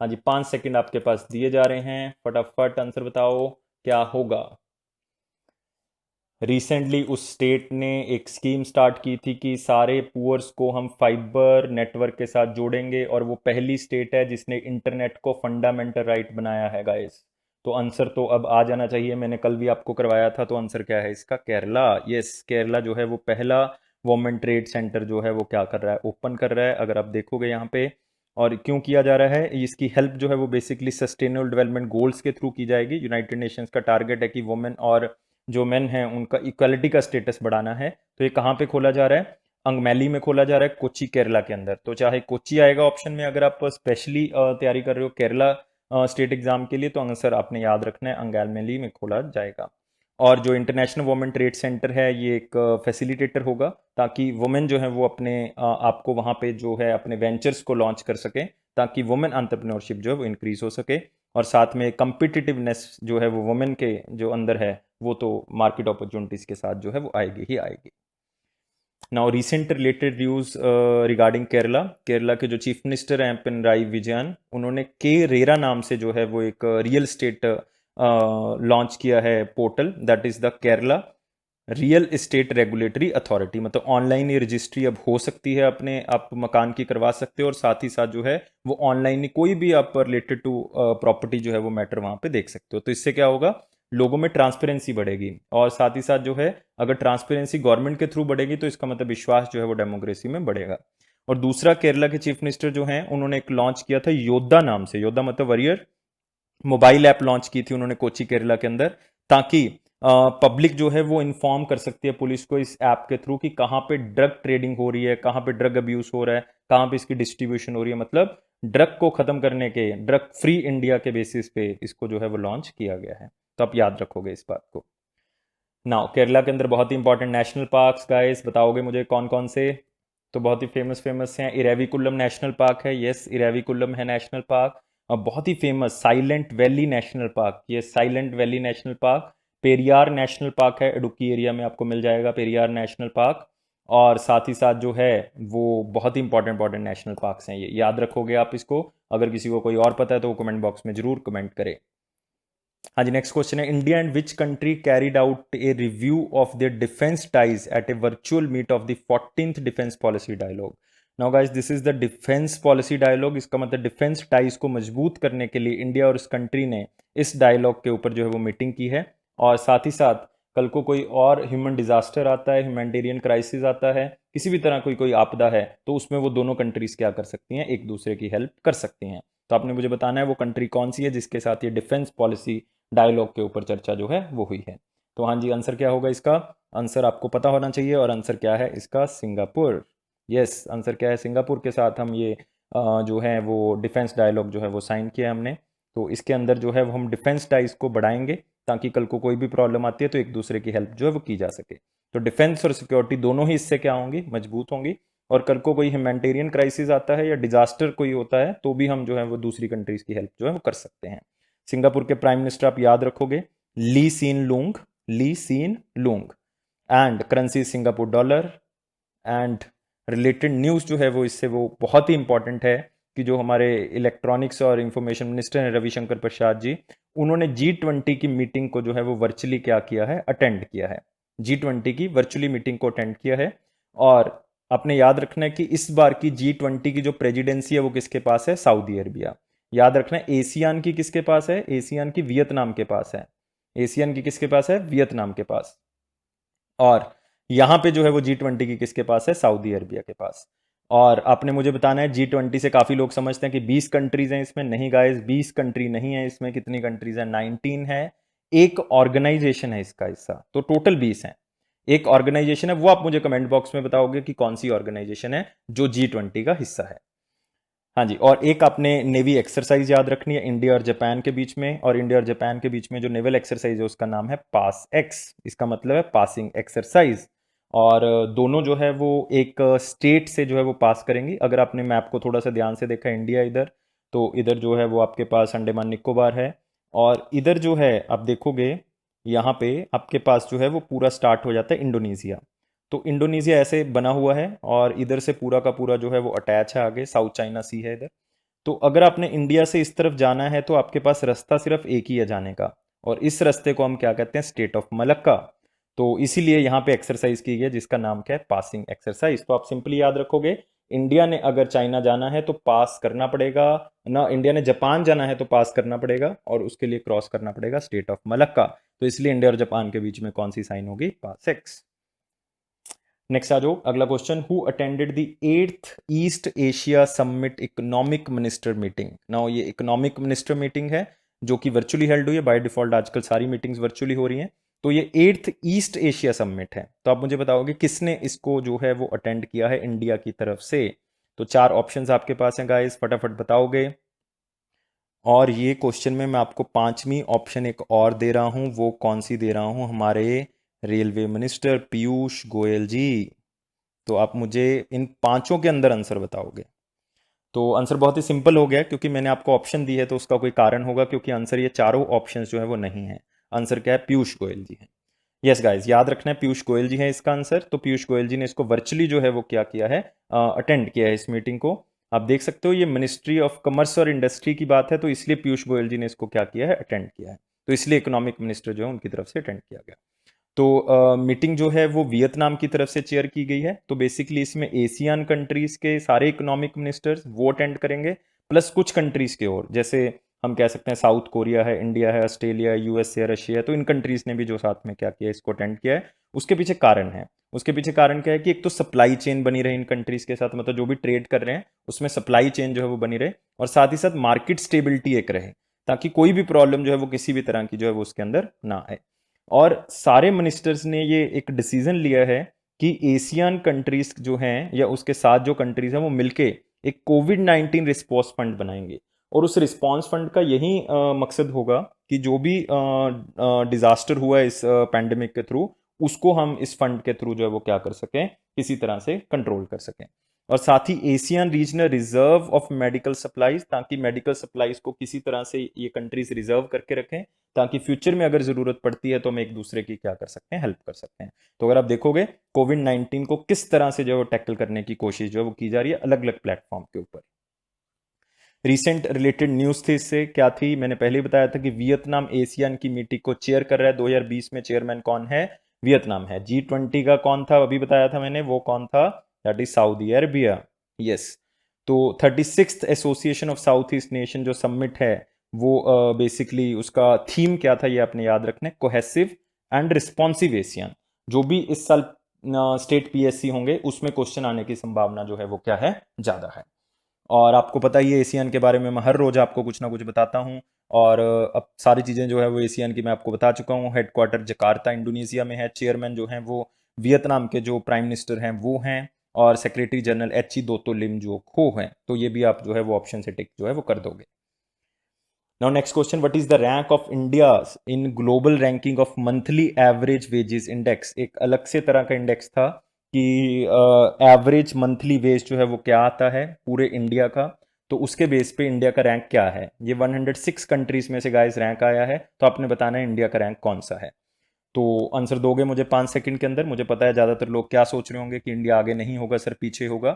हाँ जी, 5 सेकंड आपके पास दिए जा रहे हैं, फटाफट आंसर बताओ क्या होगा। रिसेंटली उस स्टेट ने एक स्कीम स्टार्ट की थी कि सारे पुअर्स को हम फाइबर नेटवर्क के साथ जोड़ेंगे, और वो पहली स्टेट है जिसने इंटरनेट को फंडामेंटल राइट बनाया है गाइस। तो आंसर तो अब आ जाना चाहिए, मैंने कल भी आपको करवाया था। तो आंसर क्या है इसका, केरला। यस, केरला जो है वो पहला वुमेन ट्रेड सेंटर जो है वो क्या कर रहा है, ओपन कर रहा है, अगर आप देखोगे यहाँ पे। और क्यों किया जा रहा है, इसकी हेल्प जो है वो बेसिकली सस्टेनेबल डेवलपमेंट गोल्स के थ्रू की जाएगी। यूनाइटेड नेशंस का टारगेट है कि वुमेन और जो मेन हैं उनका इक्वालिटी का स्टेटस बढ़ाना है। तो ये कहाँ पे खोला जा रहा है, अंगमैली में खोला जा रहा है, कोच्चि केरला के अंदर। तो चाहे कोच्चि आएगा ऑप्शन में, अगर आप स्पेशली तैयारी कर रहे हो केरला स्टेट एग्जाम के लिए, तो आंसर आपने याद रखना है, अंगमैली में खोला जाएगा। और जो इंटरनेशनल वुमेन ट्रेड सेंटर है ये एक फैसिलिटेटर होगा, ताकि वुमेन जो है वो अपने आप को वहाँ पे जो है अपने वेंचर्स को लॉन्च कर सके, ताकि वुमेन एंटरप्रेन्योरशिप जो है वो इंक्रीज हो सके। और साथ में कम्पिटिटिवनेस जो है वो वुमेन के जो अंदर है वो तो मार्केट अपॉर्चुनिटीज के साथ जो है वो आएगी ही आएगी। Now recent related news regarding Kerala, Kerala के जो चीफ मिनिस्टर हैं पिनराई विजयन, उन्होंने के रेरा नाम से जो है वो एक रियल स्टेट लॉन्च किया है portal, that is the Kerala real estate regulatory authority. मतलब ऑनलाइन ही रजिस्ट्री अब हो सकती है, अपने आप मकान की करवा सकते हो, और साथ ही साथ जो है वो ऑनलाइन ही कोई भी आप रिलेटेड टू प्रॉपर्टी जो है वो मैटर वहाँ पे देख सकते हो। तो इससे क्या होगा, लोगों में ट्रांसपेरेंसी बढ़ेगी, और साथ ही साथ जो है अगर ट्रांसपेरेंसी गवर्नमेंट के थ्रू बढ़ेगी तो इसका मतलब विश्वास जो है वो डेमोक्रेसी में बढ़ेगा। और दूसरा, केरला के चीफ मिनिस्टर जो हैं उन्होंने एक लॉन्च किया था योद्धा नाम से, योद्धा मतलब वॉरियर, मोबाइल ऐप लॉन्च की थी उन्होंने कोच्चि केरला के अंदर, ताकि पब्लिक जो है वो इन्फॉर्म कर सकती है पुलिस को इस ऐप के थ्रू कि कहाँ पे ड्रग ट्रेडिंग हो रही है, कहाँ पे ड्रग अब्यूज हो रहा है, कहाँ पे इसकी डिस्ट्रीब्यूशन हो रही है। मतलब ड्रग को खत्म करने के, ड्रग फ्री इंडिया के बेसिस पे इसको जो है वो लॉन्च किया गया है। तो आप याद रखोगे इस बात को। नाउ केरला के अंदर बहुत ही इंपॉर्टेंट नेशनल पार्क्स गाइस, बताओगे मुझे कौन कौन से। तो बहुत ही फेमस फेमस हैं, इरेविकुलम नेशनल पार्क है, यस इरेविकुलम है नेशनल पार्क। और बहुत ही famous silent valley national park, ये silent valley national park. Periyar national park है, इडुक्की एरिया में आपको मिल जाएगा पेरियार नेशनल पार्क। और साथ ही साथ जो है वो बहुत ही इंपॉर्टेंट नेशनल पार्क्स हैं, ये याद रखोगे आप इसको। अगर किसी को कोई और पता है तो वो कमेंट बॉक्स में जरूर कमेंट करे। हाँ जी, नेक्स्ट क्वेश्चन है, India and which country carried out a review of their defence ties at a virtual meet of the 14th defence policy dialogue. Now guys, this is the defence policy dialogue. इसका मतलब defence ties को मजबूत करने के लिए India और इस country ने इस डायलॉग के ऊपर जो है वो मीटिंग की है। और साथ ही साथ कल को कोई और ह्यूमन डिजास्टर आता है, ह्यूमैनिटेरियन क्राइसिस आता है, किसी भी तरह कोई कोई आपदा है, तो उसमें वो दोनों कंट्रीज क्या कर सकती हैं, एक दूसरे की हेल्प कर सकती हैं। तो आपने मुझे बताना है वो कंट्री कौन सी है जिसके साथ ये डिफेंस पॉलिसी डायलॉग के ऊपर चर्चा जो है वो हुई है। तो हाँ जी, आंसर क्या होगा इसका, आंसर आपको पता होना चाहिए, और आंसर क्या है इसका, सिंगापुर। यस, आंसर क्या है, सिंगापुर के साथ हम ये जो है वो डिफेंस डायलॉग जो है वो साइन किया हमने। तो इसके अंदर जो है वो हम डिफेंस टाइज को बढ़ाएंगे, ताकि कल को कोई भी प्रॉब्लम आती है तो एक दूसरे की हेल्प जो है वो की जा सके। तो डिफेंस और सिक्योरिटी दोनों ही इससे क्या होंगी, मजबूत होंगी। और कल को कोई ह्यूमैनिटेरियन क्राइसिस आता है या डिजास्टर कोई होता है तो भी हम जो है वो दूसरी कंट्रीज की हेल्प जो है वो कर सकते हैं। सिंगापुर के प्राइम मिनिस्टर आप याद रखोगे, Lee Hsien Loong, Lee Hsien Loong. And currency Singapore dollar. And related news जो है वो इससे वो बहुत ही इंपॉर्टेंट है कि जो हमारे इलेक्ट्रॉनिक्स और इंफॉर्मेशन मिनिस्टर हैं रविशंकर प्रसाद जी, उन्होंने G20 की मीटिंग को जो है वो वर्चुअली क्या किया है, अटेंड किया है। G20 की वर्चुअली मीटिंग को अटेंड किया है। और आपने याद रखना है कि इस बार की G20 की जो प्रेसिडेंसी है वो किसके पास है, सऊदी अरबिया। याद रखना है, एशियान की किसके पास है, एशियान की वियतनाम के पास है। एशियन की किसके पास है, वियतनाम के पास। और यहां पे जो है वो G20 की किसके पास है, सऊदी अरबिया के पास। और आपने मुझे बताना है, G20 से काफी लोग समझते हैं कि 20 कंट्रीज हैं इसमें, नहीं गाइस 20 कंट्री नहीं है इसमें। कितनी कंट्रीज है, 19 है। एक ऑर्गेनाइजेशन है इसका हिस्सा, तो टोटल 20 है। एक ऑर्गेनाइजेशन है, वो आप मुझे कमेंट बॉक्स में बताओगे कि कौन सी ऑर्गेनाइजेशन है जो G20 का हिस्सा है। हाँ जी, और एक आपने नेवी एक्सरसाइज याद रखनी है इंडिया और जापान के बीच में। और इंडिया और जापान के बीच में जो नेवल एक्सरसाइज है उसका नाम है पास एक्स, इसका मतलब है पासिंग एक्सरसाइज। और दोनों जो है वो एक स्टेट से जो है वो पास करेंगी। अगर आपने मैप को थोड़ा सा ध्यान से देखा, इंडिया इधर तो इधर जो है वो आपके पास अंडमान निकोबार है, और इधर जो है आप देखोगे यहाँ पे आपके पास जो है वो पूरा स्टार्ट हो जाता है इंडोनेशिया। तो इंडोनेशिया ऐसे बना हुआ है, और इधर से पूरा का पूरा जो है वो अटैच है, आगे साउथ चाइना सी है इधर। तो अगर आपने इंडिया से इस तरफ जाना है तो आपके पास रास्ता सिर्फ एक ही है जाने का, और इस रास्ते को हम क्या कहते हैं, स्टेट ऑफ मलक्का। तो इसीलिए यहाँ पे एक्सरसाइज की गई है जिसका नाम क्या है, पासिंग एक्सरसाइज। तो आप सिंपली याद रखोगे, इंडिया ने अगर चाइना जाना है तो पास करना पड़ेगा ना, इंडिया ने जापान जाना है तो पास करना पड़ेगा, और उसके लिए क्रॉस करना पड़ेगा स्टेट ऑफ मलक्का। तो इसलिए इंडिया और जापान के बीच में कौन सी साइन होगी, पास एक्स। नेक्स्ट आ जाओ, अगला question, who attended the 8th east Asia summit economic minister meeting. Now ये इकोनॉमिक मिनिस्टर मीटिंग है जो कि वर्चुअली हेल्ड हुई है, बाय डिफॉल्ट आजकल सारी मीटिंग्स वर्चुअली हो रही हैं। तो ये 8th ईस्ट एशिया समिट है। तो आप मुझे बताओगे किसने इसको जो है वो अटेंड किया है इंडिया की तरफ से। तो चार ऑप्शंस आपके पास हैं गाइस, फटाफट बताओगे। और ये क्वेश्चन में मैं आपको पांचवी ऑप्शन एक और दे रहा हूं, वो कौन सी दे रहा हूं, हमारे रेलवे मिनिस्टर पीयूष गोयल जी। तो आप मुझे इन पांचों के अंदर आंसर बताओगे। तो आंसर बहुत ही सिंपल हो गया, क्योंकि मैंने आपको ऑप्शन दी है तो उसका कोई कारण होगा, क्योंकि आंसर ये चारों ऑप्शंस जो है वो नहीं है। आंसर क्या है, पीयूष गोयल जी है। यस गाइस, याद रखना है पीयूष गोयल जी है इसका आंसर। तो पीयूष गोयल जी ने इसको वर्चुअली जो है वो क्या किया है, अटेंड किया है इस मीटिंग को। आप देख सकते हो ये मिनिस्ट्री ऑफ कॉमर्स और इंडस्ट्री की बात है, तो इसलिए पीयूष गोयल जी ने इसको क्या किया है, अटेंड किया है। तो इसलिए इकोनॉमिक मिनिस्टर जो है उनकी तरफ से अटेंड किया गया। तो मीटिंग जो है वो वियतनाम की तरफ से चेयर की गई है। तो बेसिकली इसमें एशियन कंट्रीज के सारे इकोनॉमिक मिनिस्टर्स वो अटेंड करेंगे, प्लस कुछ कंट्रीज के और, जैसे हम कह सकते हैं साउथ कोरिया है, इंडिया है, ऑस्ट्रेलिया है, यूएसए, रशिया है। तो इन कंट्रीज ने भी जो साथ में क्या किया, इसको अटेंड किया है। उसके पीछे कारण है, उसके पीछे कारण क्या है कि एक तो सप्लाई चेन बनी रहे इन कंट्रीज के साथ, मतलब जो भी ट्रेड कर रहे हैं उसमें सप्लाई चेन जो है वो बनी रहे, और साथ ही साथ मार्केट स्टेबिलिटी एक रहे, ताकि कोई भी प्रॉब्लम जो है वो किसी भी तरह की जो है वो उसके अंदर ना आए। और सारे मिनिस्टर्स ने ये एक डिसीजन लिया है कि एशियन कंट्रीज जो हैं या उसके साथ जो कंट्रीज हैं वो मिलके एक कोविड-19 रिस्पॉन्स फंड बनाएंगे। और उस रिस्पॉन्स फंड का यही मकसद होगा कि जो भी डिजास्टर हुआ है इस पैंडेमिक के थ्रू, उसको हम इस फंड के थ्रू जो है वो क्या कर सकें, किसी तरह से कंट्रोल कर सकें। और साथ ही Asian regional reserve of medical supplies, ताकि मेडिकल सप्लाईज को किसी तरह से ये कंट्रीज रिजर्व करके रखें, ताकि फ्यूचर में अगर जरूरत पड़ती है तो हम एक दूसरे की क्या कर सकते हैं, हेल्प कर सकते हैं। तो अगर आप देखोगे कोविड-19 को किस तरह से जो है टैकल करने की कोशिश जो है वो की जा रही है अलग अलग प्लेटफॉर्म के ऊपर। रिसेंट रिलेटेड न्यूज थी, इससे क्या थी, मैंने पहले ही बताया था कि वियतनाम एशियन की मीटिंग को चेयर कर रहा है। 2020 में चेयरमैन कौन है, वियतनाम है। G20 का कौन था, अभी बताया था मैंने, वो कौन था, that is Saudi Arabia. Yes. तो 36th association of south east nation जो समिट है वो बेसिकली उसका थीम क्या था ये आपने याद रखना है, कोहेसिव एंड रिस्पॉन्सिव एशियन। जो भी इस साल स्टेट पीएससी होंगे उसमें क्वेश्चन आने की संभावना जो है वो क्या है, ज्यादा है। और आपको पता ही है एशियन के बारे में मैं हर रोज आपको कुछ ना कुछ बताता हूँ। और अब सारी चीज़ें जो है वो एशियन की मैं आपको बता चुका हूँ। हेडक्वार्टर जकार्ता इंडोनेशिया में है, चेयरमैन जो हैं वो वियतनाम के जो प्राइम मिनिस्टर हैं वो हैं, और सेक्रेटरी जनरल एच ई दोतो लिम जो खो हैं। तो ये भी आप जो है वो ऑप्शन से टिक जो है वो कर दोगे। Now next question, what is the rank of India in global ranking of monthly average wages index. एक अलग से तरह का इंडेक्स था कि एवरेज मंथली वेज जो है वो क्या आता है पूरे इंडिया का, तो उसके बेस पे इंडिया का रैंक क्या है। ये 106 कंट्रीज में से गाइस रैंक आया है, तो आपने बताना है इंडिया का रैंक कौन सा है। तो आंसर दोगे मुझे 5 सेकंड के अंदर। मुझे पता है ज़्यादातर लोग क्या सोच रहे होंगे कि इंडिया आगे नहीं होगा सर, पीछे होगा।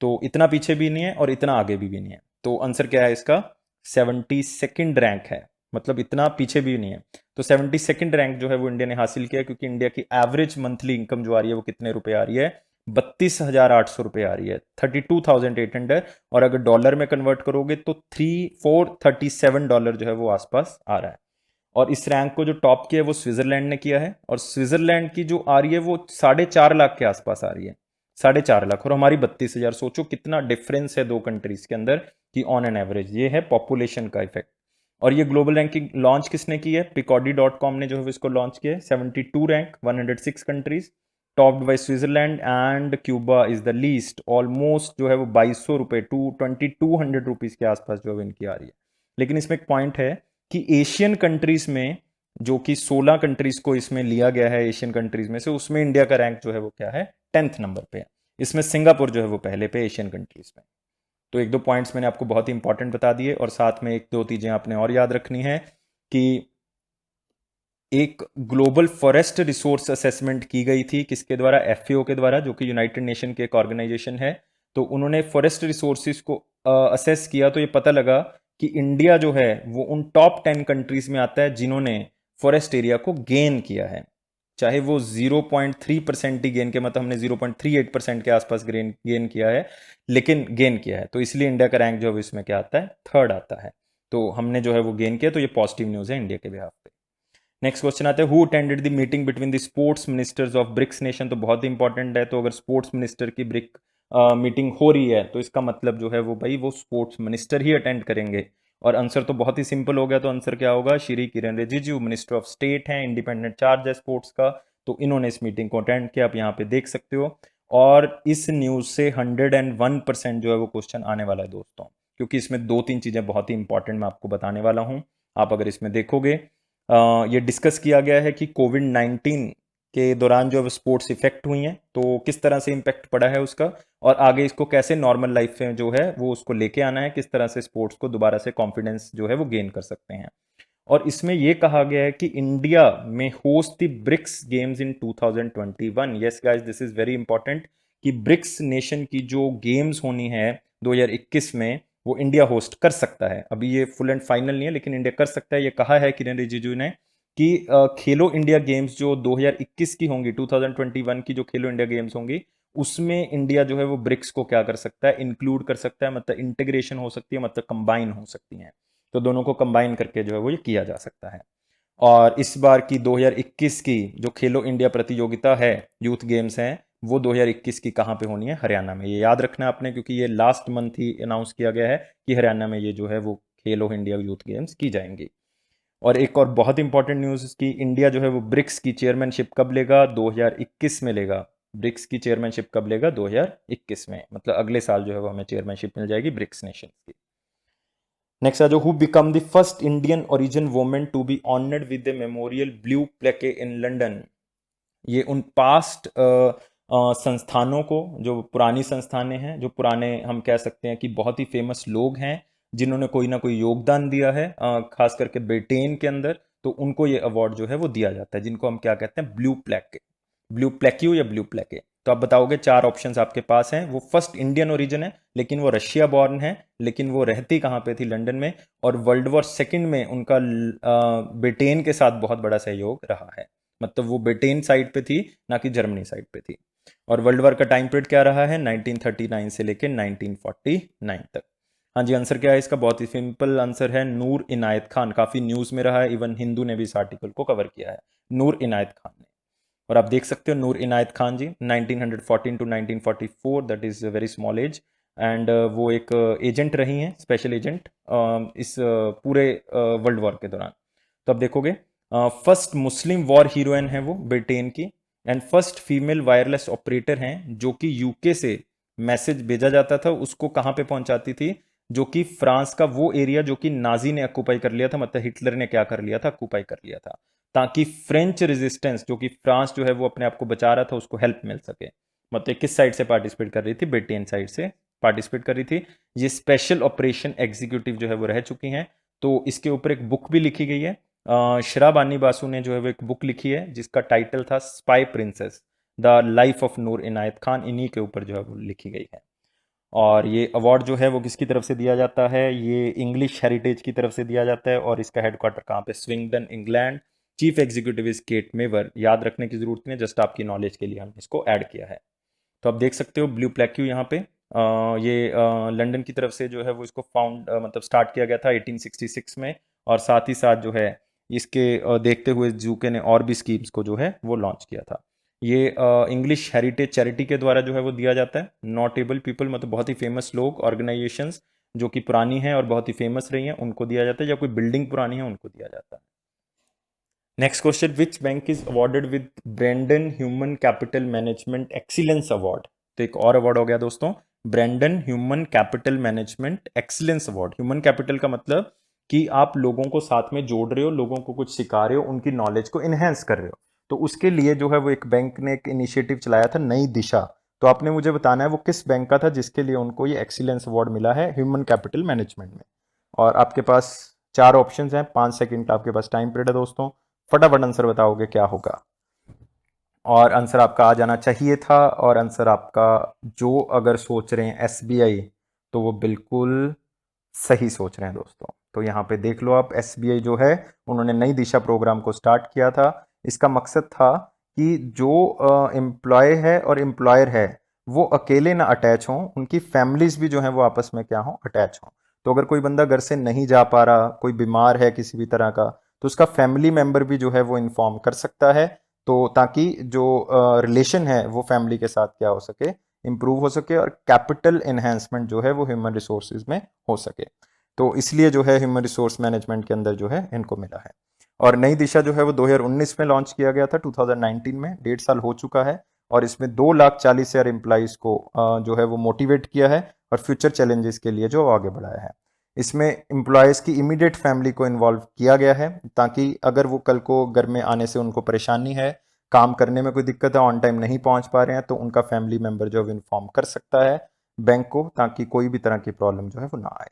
तो इतना पीछे भी नहीं है और इतना आगे भी नहीं है। तो आंसर क्या है इसका, 72nd रैंक है, मतलब इतना पीछे भी नहीं है। तो 72nd रैंक जो है वो इंडिया ने हासिल किया, क्योंकि इंडिया की एवरेज मंथली इनकम जो आ रही है वो कितने रुपए आ रही है, 32,800 रुपये आ रही है, 32,800। और अगर डॉलर में कन्वर्ट करोगे तो $437 जो है वो आसपास आ रहा है। और इस रैंक को जो टॉप किया है वो स्विट्जरलैंड ने किया है, और स्विट्जरलैंड की जो आ रही है वो 4.5 लाख के आसपास आ रही है, 4.5 लाख, और हमारी 32,000। सोचो कितना डिफरेंस है दो कंट्रीज के अंदर कि ऑन एन एवरेज। ये है पॉपुलेशन का इफेक्ट। और ये ग्लोबल रैंकिंग लॉन्च किसने की है, Peabody.com ने जो है इसको लॉन्च किया है। 72 rank, 106 countries, topped by Switzerland and Cuba is the least. Almost जो है वो 2200 रुपये, 2200 रुपीज के आसपास जो है इनकी आ रही है। लेकिन इसमें एक पॉइंट है कि एशियन कंट्रीज में, जो कि 16 कंट्रीज को इसमें लिया गया है एशियन कंट्रीज में से, उसमें इंडिया का रैंक जो है वो क्या है, 10th नंबर पे है। इसमें सिंगापुर जो है वो पहले पे एशियन कंट्रीज में। तो एक दो पॉइंट्स मैंने आपको बहुत ही इंपॉर्टेंट बता दिए, और साथ में एक दो चीज़ें आपने और याद रखनी है कि एक ग्लोबल फॉरेस्ट रिसोर्स असेसमेंट की गई थी, किसके द्वारा? एफएओ के द्वारा, जो कि यूनाइटेड नेशन की एक ऑर्गेनाइजेशन है। तो उन्होंने फॉरेस्ट रिसोर्सेज को असेस किया, तो ये पता लगा कि इंडिया जो है वो उन टॉप 10 कंट्रीज में आता है जिन्होंने फॉरेस्ट एरिया को गेन किया है। चाहे वो 0.3% ही गेन किया, मतलब हमने 0.38% के आसपास गेन किया है, लेकिन गेन किया है, तो इसलिए इंडिया का रैंक जो है इसमें क्या आता है? थर्ड आता है। तो हमने जो है वो गेन किया, तो ये पॉजिटिव न्यूज़ है इंडिया के बिहाफ पे। नेक्स्ट क्वेश्चन आता है, who attended the meeting between the sports ministers of BRICS nation? तो बहुत ही इंपॉर्टेंट है। तो अगर स्पोर्ट्स मिनिस्टर की ब्रिक मीटिंग हो रही है तो इसका मतलब जो है वो भाई वो स्पोर्ट्स मिनिस्टर ही अटेंड करेंगे। और आंसर तो बहुत ही सिंपल हो गया, तो आंसर क्या होगा? Shri Kiran Rijiju, minister of state हैं, इंडिपेंडेंट चार्ज है स्पोर्ट्स का, तो इन्होंने इस मीटिंग को अटेंड किया, आप यहाँ पे देख सकते हो। और इस न्यूज़ से 101% जो है वो क्वेश्चन आने वाला है दोस्तों, क्योंकि इसमें दो तीन चीज़ें बहुत ही इंपॉर्टेंट मैं आपको बताने वाला हूँ। आप अगर इसमें देखोगे, ये डिस्कस किया गया है कि कोविड-19 के दौरान जो है स्पोर्ट्स इफेक्ट हुई हैं, तो किस तरह से इम्पैक्ट पड़ा है उसका, और आगे इसको कैसे नॉर्मल लाइफ में जो है वो उसको लेके आना है, किस तरह से स्पोर्ट्स को दोबारा से कॉन्फिडेंस जो है वो गेन कर सकते हैं। और इसमें यह कहा गया है कि इंडिया में host the BRICS games in 2021। Yes guys, this is very important कि ब्रिक्स नेशन की जो गेम्स होनी है 2021 में, वो इंडिया होस्ट कर सकता है। अभी ये फुल एंड फाइनल नहीं है, लेकिन इंडिया कर सकता है। ये कहा है किरण रिजिजू ने कि खेलो इंडिया गेम्स जो 2021 की होंगी, 2021 की जो खेलो इंडिया गेम्स होंगी, उसमें इंडिया जो है वो ब्रिक्स को क्या कर सकता है? इंक्लूड कर सकता है, मतलब इंटीग्रेशन हो सकती है, मतलब कंबाइन हो सकती हैं। तो दोनों को कंबाइन करके जो है वो ये किया जा सकता है। और इस बार की 2021 की जो खेलो इंडिया प्रतियोगिता है, यूथ गेम्स हैं, वो 2021 की कहाँ पे होनी है? हरियाणा में। ये याद रखना आपने, क्योंकि ये लास्ट मंथ ही अनाउंस किया गया है कि हरियाणा में ये जो है वो खेलो इंडिया यूथ गेम्स की जाएंगी। और एक और बहुत इंपॉर्टेंट न्यूज़ की इंडिया जो है वो ब्रिक्स की चेयरमैनशिप कब लेगा? 2021 में लेगा। ब्रिक्स की चेयरमैनशिप कब लेगा? 2021 में, मतलब अगले साल जो है वो हमें चेयरमैनशिप मिल जाएगी ब्रिक्स नेशन की। नेक्स्ट आ जो, who become the first Indian origin women to be honoured with the memorial blue plaque in London? ये उन पास्ट संस्थानों को, जो पुरानी संस्थानें हैं, जो पुराने हम कह सकते हैं कि बहुत ही फेमस लोग हैं जिन्होंने कोई ना कोई योगदान दिया है, खास करके ब्रिटेन के अंदर, तो उनको ये अवार्ड जो है वो दिया जाता है, जिनको हम क्या कहते हैं? ब्लू प्लेके, ब्लू प्लेक्यू या ब्लू प्लेके। तो आप बताओगे, चार ऑप्शंस आपके पास हैं। वो फर्स्ट इंडियन ओरिजिन है, लेकिन वो रशिया बॉर्न है, लेकिन वो रहती कहाँ पे थी? लंदन में। और वर्ल्ड वॉर सेकंड में उनका ब्रिटेन के साथ बहुत बड़ा सहयोग रहा है, मतलब वो ब्रिटेन साइड पे थी, ना कि जर्मनी साइड पे थी। और वर्ल्ड वॉर का टाइम पीरियड क्या रहा है? 1939 से लेकर 1949 तक। हाँ जी, आंसर क्या है इसका? बहुत ही सिंपल आंसर है नूर इनायत खान। काफ़ी न्यूज़ में रहा है, इवन हिंदू ने भी इस आर्टिकल को कवर किया है, नूर इनायत खान ने। और आप देख सकते हो Noor Inayat Khan ji 1914 to 1944, that is very small age. And वो एक एजेंट रही हैं, स्पेशल एजेंट, इस पूरे वर्ल्ड वॉर के दौरान। तो आप देखोगे, फर्स्ट मुस्लिम वॉर हीरोइन है वो ब्रिटेन की, and first female wireless operator हैं जो कि यूके से मैसेज भेजा जाता था उसको कहाँ पे पहुंचाती थी? जो कि फ्रांस का वो एरिया जो कि नाजी ने ऑक्यूपाई कर लिया था, मतलब हिटलर ने क्या कर लिया था? ऑक्यूपाई कर लिया था, ताकि फ्रेंच रेजिस्टेंस, जो कि फ्रांस जो है वो अपने आप को बचा रहा था, उसको हेल्प मिल सके। मतलब किस साइड से पार्टिसिपेट कर रही थी? ब्रिटेन साइड से पार्टिसिपेट कर रही थी। ये स्पेशल ऑपरेशन एग्जीक्यूटिव जो है वो रह चुकी हैं। तो इसके ऊपर एक बुक भी लिखी गई है। शरा बानी बासु ने जो है वो एक बुक लिखी है जिसका टाइटल था spy princess, the life of Noor Inayat Khan. इन्हीं के ऊपर जो है वो लिखी गई है। और ये अवार्ड जो है वो किसकी तरफ से दिया जाता है? ये इंग्लिश हेरिटेज की तरफ से दिया जाता है। और इसका हेडक्वार्टर कहाँ पे? Swindon, England. Chief executive is Kate Mavor. याद रखने की जरूरत नहीं है, जस्ट आपकी नॉलेज के लिए हमने इसको ऐड किया है। तो आप देख सकते हो ब्लू प्लेक्यू यहाँ पे, ये लंदन की तरफ से जो है वो इसको फाउंड मतलब स्टार्ट किया गया था 1866 में। और साथ ही साथ जो है इसके देखते हुए यूके ने और भी स्कीम्स को जो है वो लॉन्च किया था। ये इंग्लिश हेरिटेज चैरिटी के द्वारा जो है वो दिया जाता है। नॉट एबल पीपल, मतलब बहुत ही फेमस लोग, ऑर्गेनाइजेशंस जो कि पुरानी हैं और बहुत ही फेमस रही हैं, उनको दिया जाता है, या कोई बिल्डिंग पुरानी है उनको दिया जाता है। Next question, which bank is awarded with Brandon human capital management excellence award? तो एक और अवार्ड हो गया दोस्तों, Brandon human capital management excellence award. Human capital का मतलब कि आप लोगों को साथ में जोड़ रहे हो, लोगों को कुछ सिखा रहे हो, उनकी नॉलेज को इन्हेंस कर रहे हो। तो उसके लिए जो है वो एक बैंक ने एक इनिशिएटिव चलाया था, नई दिशा। तो आपने मुझे बताना है वो किस बैंक का था जिसके लिए उनको ये एक्सीलेंस अवार्ड मिला है ह्यूमन कैपिटल मैनेजमेंट में। और आपके पास 4 ऑप्शंस हैं, 5 सेकंड का आपके पास टाइम पीरियड है दोस्तों, फटाफट आंसर बताओगे क्या होगा। और आंसर आपका आ जाना चाहिए था, और आंसर आपका जो अगर सोच रहे हैं एसबीआई तो वो बिल्कुल सही सोच रहे हैं दोस्तों। तो यहाँ पे देख लो आप, एसबीआई जो है उन्होंने नई दिशा प्रोग्राम को स्टार्ट किया था। इसका मकसद था कि जो एम्प्लॉय है और एम्प्लॉयर है वो अकेले ना अटैच हों, उनकी फैमिलीज भी जो है वो आपस में क्या हों, अटैच हों। तो अगर कोई बंदा घर से नहीं जा पा रहा, कोई बीमार है किसी भी तरह का, तो उसका फैमिली मेंबर भी जो है वो इन्फॉर्म कर सकता है, तो ताकि जो रिलेशन है वो फैमिली के साथ क्या हो सके, इंप्रूव हो सके, और कैपिटल एनहेंसमेंट जो है वो ह्यूमन रिसोर्सेज में हो सके। तो इसलिए जो है ह्यूमन रिसोर्स मैनेजमेंट के अंदर जो है इनको मिला है। और नई दिशा जो है वो 2019 में लॉन्च किया गया था, 2019 में, 1.5 साल हो चुका है। और इसमें 2,40,000 एम्प्लॉइज को जो है वो मोटिवेट किया है और फ्यूचर चैलेंजेस के लिए जो आगे बढ़ाया है। इसमें एम्प्लॉयज़ की इमीडिएट फैमिली को इन्वॉल्व किया गया है, ताकि अगर वो कल को घर में आने से उनको परेशानी है, काम करने में कोई दिक्कत है, ऑन टाइम नहीं पहुंच पा रहे हैं, तो उनका फैमिली मेंबर जो है इन्फॉर्म कर सकता है बैंक को, ताकि कोई भी तरह की प्रॉब्लम जो है वो ना आए।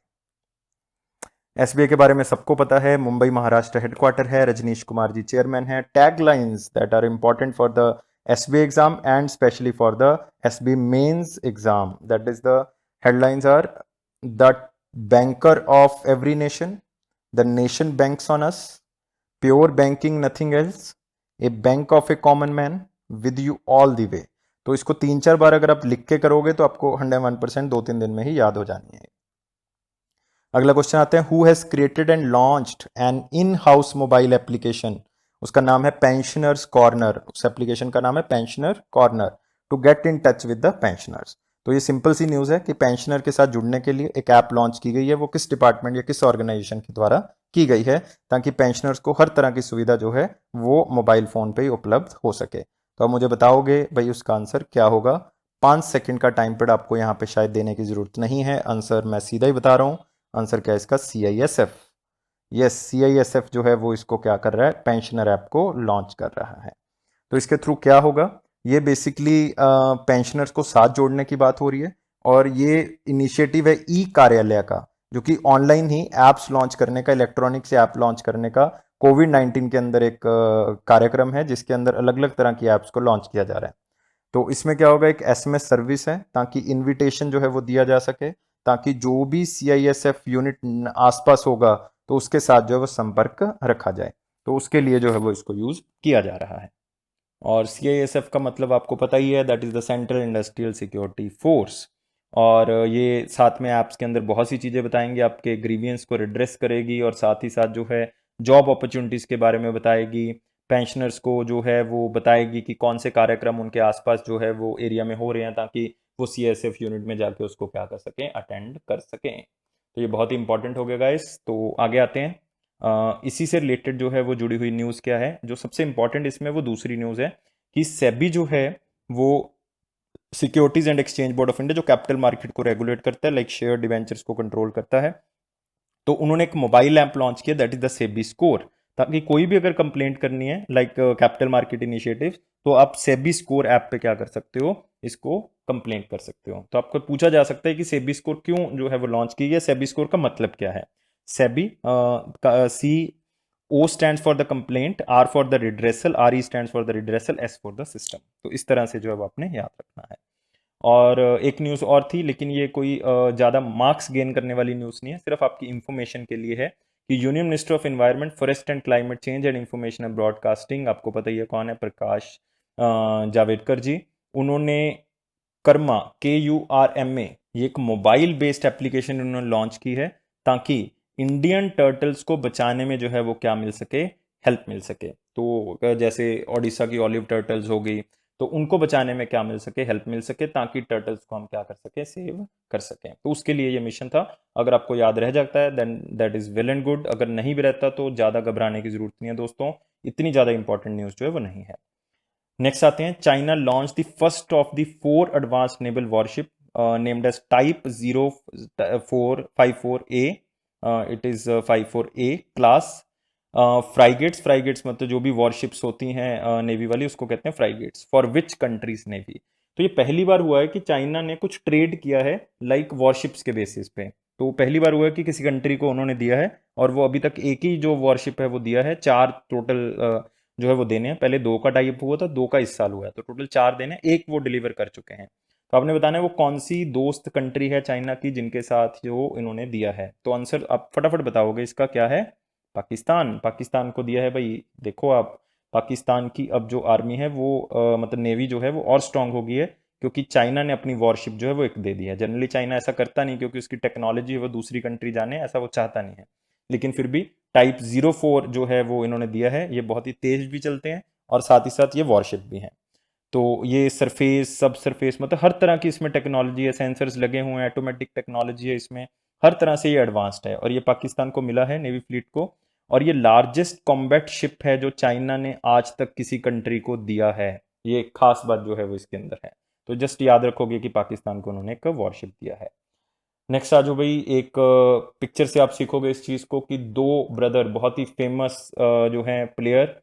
एसबीआई के बारे में सबको पता है, मुंबई महाराष्ट्र हेडक्वार्टर है, रजनीश कुमार जी चेयरमैन है। Tag lines that are important for the SBI exam and specially for the SBI mains exam, that is the headlines are the banker of every nation, the nation banks on us, pure banking nothing else, a bank of a common man, with you all the way. तो इसको 3-4 बार अगर आप लिख के करोगे तो आपको 101% 2-3 दिन में ही याद हो जानी है। अगला क्वेश्चन आते हैं, who has created and launched N in house mobile application. उसका नाम है पेंशनर्स कॉर्नर, उस एप्लीकेशन का नाम है pensioner corner, to get in touch with the pensioners. तो ये सिंपल सी न्यूज़ है कि पेंशनर के साथ जुड़ने के लिए एक ऐप लॉन्च की गई है। वो किस डिपार्टमेंट या किस ऑर्गेनाइजेशन के द्वारा की गई है, ताकि पेंशनर्स को हर तरह की सुविधा जो है वो मोबाइल फ़ोन पे ही उपलब्ध हो सके। तो अब मुझे बताओगे भाई उसका आंसर क्या होगा। 5 सेकंड का टाइम पीरियड आपको यहाँ पे शायद देने की ज़रूरत नहीं है, आंसर मैं सीधा ही बता रहा हूँ। आंसर क्या है इसका, CISF। यस, CISF जो है वो इसको क्या कर रहा है, पेंशनर ऐप को लॉन्च कर रहा है। तो इसके थ्रू क्या होगा, ये बेसिकली पेंशनर्स को साथ जोड़ने की बात हो रही है। और ये इनिशिएटिव है ई कार्यालय का, जो कि ऑनलाइन ही एप्स लॉन्च करने का, इलेक्ट्रॉनिक से ऐप लॉन्च करने का कोविड-19 के अंदर एक कार्यक्रम है, जिसके अंदर अलग अलग तरह की ऐप्स को लॉन्च किया जा रहा है। तो इसमें क्या होगा, एक SMS सर्विस है, ताकि इनविटेशन जो है वो दिया जा सके, ताकि जो भी CISF यूनिट आसपास होगा तो उसके साथ जो है वो संपर्क रखा जाए। तो उसके लिए जो है वो इसको यूज किया जा रहा है। और CISF का मतलब आपको पता ही है, that is the central industrial security force. और ये साथ में ऐप्स के अंदर बहुत सी चीज़ें बताएंगे, आपके ग्रीवियंस को रिड्रेस करेगी, और साथ ही साथ जो है जॉब अपॉर्चुनिटीज़ के बारे में बताएगी, पेंशनर्स को जो है वो बताएगी कि कौन से कार्यक्रम उनके आसपास जो है वो एरिया में हो रहे हैं, ताकि वो CISF यूनिट में जाके उसको क्या कर सकें, अटेंड कर सकें। तो ये बहुत ही इंपॉर्टेंट हो गया गाइस। तो आगे आते हैं, इसी से रिलेटेड जो है वो जुड़ी हुई न्यूज़ क्या है, जो सबसे इंपॉर्टेंट इसमें वो दूसरी न्यूज़ है कि सेबी जो है वो securities and exchange board of India, जो कैपिटल मार्केट को रेगुलेट करता है, लाइक शेयर डिवेंचर्स को कंट्रोल करता है, तो उन्होंने एक मोबाइल ऐप लॉन्च किया, that is the SEBI score. ताकि कोई भी अगर कंप्लेंट करनी है लाइक कैपिटल मार्केट इनिशिएटिव, तो आप सेबी स्कोर ऐप पे क्या कर सकते हो, इसको कंप्लेंट कर सकते हो। तो आपको पूछा जा सकता है कि सेबी स्कोर क्यों जो है वो लॉन्च की गई, सेबी स्कोर का मतलब क्या है। SEBI O stands for the complaint, R for the redressal, RE stands for the redressal, S for the system। तो इस तरह से जो है वो आपने याद रखना है। और एक न्यूज़ और थी, लेकिन ये कोई ज़्यादा मार्क्स गेन करने वाली न्यूज़ नहीं है, सिर्फ आपकी इन्फॉर्मेशन के लिए है कि union minister of environment, forest and climate change and information and broadcasting, आपको पता ही है कौन है, प्रकाश जावड़ेकर जी, उन्होंने कर्मा, KURMA, ये एक मोबाइल बेस्ड एप्लीकेशन उन्होंने लॉन्च की है, ताकि इंडियन टर्टल्स को बचाने में जो है वो क्या मिल सके, हेल्प मिल सके। तो जैसे ओडिशा की ऑलिव टर्टल्स हो गई, तो उनको बचाने में क्या मिल सके, हेल्प मिल सके, ताकि टर्टल्स को हम क्या कर सके, सेव कर सकें। तो उसके लिए ये मिशन था। अगर आपको याद रह जाता है then that is well and good, अगर नहीं भी रहता तो ज़्यादा घबराने की ज़रूरत नहीं है दोस्तों, इतनी ज़्यादा इंपॉर्टेंट न्यूज़ जो है वो नहीं है। नेक्स्ट आते हैं, China launch the first of the 4 advanced naval warship named as type 0454A, it is 54A class frigates. Frigates मतलब जो भी वॉरशिप्स होती हैं नेवी वाली, उसको कहते हैं फ्राइगेट्स। फॉर विच कंट्रीज नेवी, तो ये पहली बार हुआ है कि चाइना ने कुछ ट्रेड किया है लाइक वॉरशिप्स के बेसिस पे। तो पहली बार हुआ है कि किसी कंट्री को उन्होंने दिया है, और वो अभी तक एक ही जो वॉरशिप है वो दिया है, चार टोटल जो है वो देने हैं। पहले दो का टाइप हुआ था, दो का इस साल हुआ है, तो टोटल चार देने, एक वो डिलीवर कर चुके हैं। तो आपने बताना है वो कौन सी दोस्त कंट्री है चाइना की जिनके साथ जो इन्होंने दिया है। तो आंसर आप फटाफट बताओगे इसका क्या है? पाकिस्तान। पाकिस्तान को दिया है भाई। देखो आप, पाकिस्तान की अब जो आर्मी है वो मतलब नेवी जो है वो और स्ट्रांग हो गई है, क्योंकि चाइना ने अपनी वॉरशिप जो है वो एक दे दी है। जनरली चाइना ऐसा करता नहीं, क्योंकि उसकी टेक्नोलॉजी है वो दूसरी कंट्री जाने, ऐसा वो चाहता नहीं है। लेकिन फिर भी टाइप 04 जो है वो इन्होंने दिया है। ये बहुत ही तेज भी चलते हैं और साथ ही साथ ये वॉरशिप भी हैं। तो ये सरफेस, सब सरफेस, मतलब हर तरह की इसमें टेक्नोलॉजी है, सेंसर्स लगे हुए हैं, ऑटोमेटिक टेक्नोलॉजी है इसमें, हर तरह से ये एडवांस्ड है। और ये पाकिस्तान को मिला है, नेवी फ्लीट को। और ये लार्जेस्ट कॉम्बैट शिप है जो चाइना ने आज तक किसी कंट्री को दिया है। ये एक खास बात जो है वो इसके अंदर है। तो जस्ट याद रखोगे कि पाकिस्तान को उन्होंने एक वॉरशिप दिया है। नेक्स्ट आ जाओ भाई, एक पिक्चर से आप सीखोगे इस चीज़ को कि दो ब्रदर बहुत ही फेमस जो हैं प्लेयर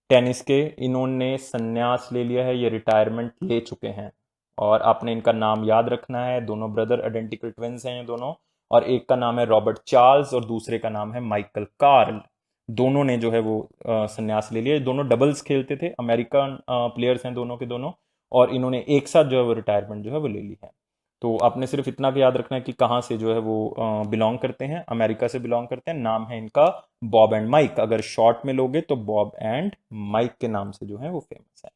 टेनिस के, इन्होंने संन्यास ले लिया है, ये रिटायरमेंट ले चुके हैं। और आपने इनका नाम याद रखना है। दोनों ब्रदर आइडेंटिकल ट्विंस हैं ये दोनों। और एक का नाम है रॉबर्ट चार्ल्स और दूसरे का नाम है माइकल कार्ल। दोनों ने जो है वो संन्यास ले लिया। दोनों डबल्स खेलते थे, अमेरिकन प्लेयर्स हैं दोनों के दोनों। और इन्होंने एक साथ जो है वो रिटायरमेंट जो है वो ले ली है। तो आपने सिर्फ इतना भी याद रखना है कि कहाँ से जो है वो बिलोंग करते हैं। अमेरिका से बिलोंग करते हैं। नाम है इनका बॉब एंड माइक। अगर शॉर्ट में लोगे तो बॉब एंड माइक के नाम से जो है वो फेमस है।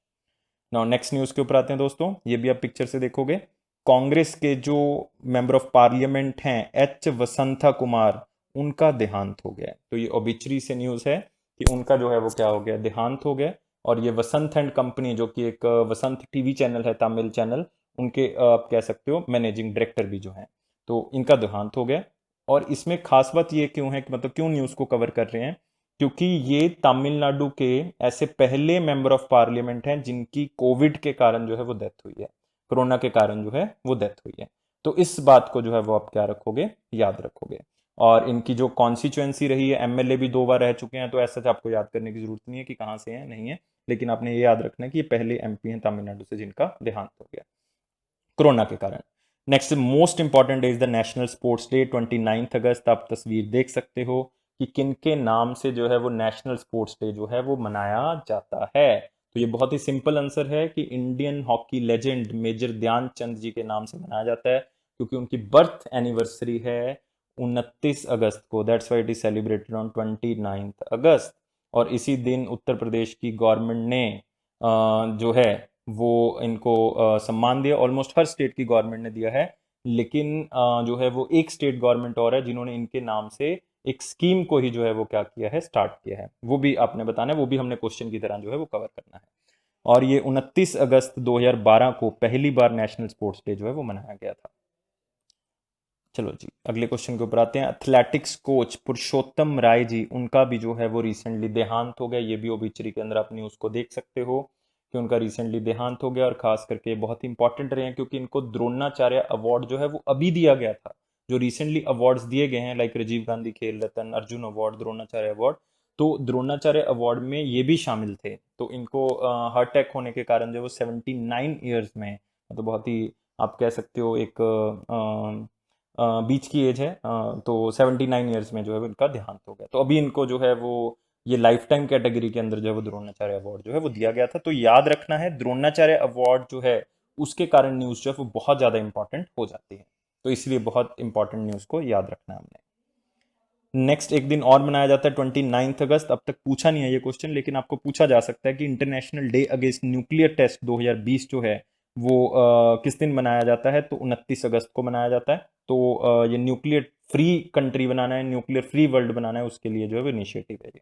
नाउ नेक्स्ट न्यूज़ के ऊपर आते हैं दोस्तों। ये भी आप पिक्चर से देखोगे। कांग्रेस के जो मेंबर ऑफ पार्लियामेंट हैं एच वसंता कुमार, उनका देहांत हो गया है। तो ये ओबिचरी से न्यूज़ है कि उनका जो है वो क्या हो गया, देहांत हो गया। और ये वसंत एंड कंपनी, जो कि एक वसंत टीवी चैनल है, तमिल चैनल, उनके आप कह सकते हो मैनेजिंग डायरेक्टर भी जो हैं, तो इनका देहांत हो गया। और इसमें खास बात ये क्यों है कि मतलब क्यों न्यूज़ को कवर कर रहे हैं, क्योंकि ये तमिलनाडु के ऐसे पहले मेंबर ऑफ पार्लियामेंट हैं जिनकी कोविड के कारण जो है वो डेथ हुई है, कोरोना के कारण जो है वो डेथ हुई है। तो इस बात को जो है वो आप क्या रखोगे, याद रखोगे। और इनकी जो कॉन्स्टिट्यूएंसी रही है, एमएलए भी 2 बार रह चुके हैं, तो ऐसा आपको याद करने की जरूरत नहीं है कि कहाँ से हैं, नहीं है। लेकिन आपने ये याद रखना है कि ये पहले एमपी हैं तमिलनाडु से जिनका देहांत हो गया कोरोना के कारण। Next most important is the national sports day 29 अगस्त। आप तस्वीर देख सकते हो कि किन के नाम से जो है वो नेशनल स्पोर्ट्स डे जो है वो मनाया जाता है। तो ये बहुत ही सिंपल आंसर है कि Indian hockey legend major Dhyanchand ji के नाम से मनाया जाता है, क्योंकि उनकी बर्थ एनिवर्सरी है 29 अगस्त को। That's why it is celebrated on 29 अगस्त। और इसी दिन उत्तर प्रदेश की गवर्नमेंट ने जो है वो इनको सम्मान दिया। ऑलमोस्ट हर स्टेट की गवर्नमेंट ने दिया है, लेकिन जो है वो एक स्टेट गवर्नमेंट और है जिन्होंने इनके नाम से एक स्कीम को ही जो है वो क्या किया है, स्टार्ट किया है। वो भी आपने बताना है, वो भी हमने क्वेश्चन की तरह जो है वो कवर करना है। और ये 29 अगस्त 2012 को पहली बार नेशनल स्पोर्ट्स डे जो है वो मनाया गया था। चलो जी, अगले क्वेश्चन के ऊपर आते हैं। एथलेटिक्स कोच पुरुषोत्तम राय जी, उनका भी जो है वो रिसेंटली देहांत हो गया। ये भी ओबिचरी के अंदर आप न्यूज़ को देख सकते हो कि उनका रिसेंटली देहांत हो गया। और खास करके बहुत इंपॉर्टेंट रहे हैं, क्योंकि इनको द्रोणाचार्य अवार्ड जो है वो अभी दिया गया था। जो रिसेंटली अवार्ड्स दिए गए हैं लाइक राजीव गांधी खेल रत्न, अर्जुन अवार्ड, द्रोणाचार्य अवार्ड, तो द्रोणाचार्य अवार्ड में ये भी शामिल थे। तो इनको हार्ट अटैक होने के कारण जो वो 79 ईयर्स में, मतलब बहुत ही आप कह सकते हो एक बीच की एज है, तो 79 ईयर्स में जो है वो इनका देहांत हो गया। तो अभी इनको जो है वो ये लाइफ टाइम कैटेगरी के अंदर जो है वो द्रोणाचार्य अवार्ड जो है वो दिया गया था। तो याद रखना है, द्रोणाचार्य अवार्ड जो है उसके कारण न्यूज़ जो है वो बहुत ज़्यादा इंपॉर्टेंट हो जाती है। तो इसलिए बहुत इंपॉर्टेंट न्यूज़ को याद रखना है हमने। नेक्स्ट एक दिन और मनाया जाता है 29 अगस्त। अब तक पूछा नहीं है ये क्वेश्चन, लेकिन आपको पूछा जा सकता है कि international day against nuclear test 2020 जो है वो किस दिन मनाया जाता है। तो 29 अगस्त को मनाया जाता है। तो ये न्यूक्लियर फ्री कंट्री बनाना है, न्यूक्लियर फ्री वर्ल्ड बनाना है, उसके लिए जो है वो इनिशिएटिव है ये।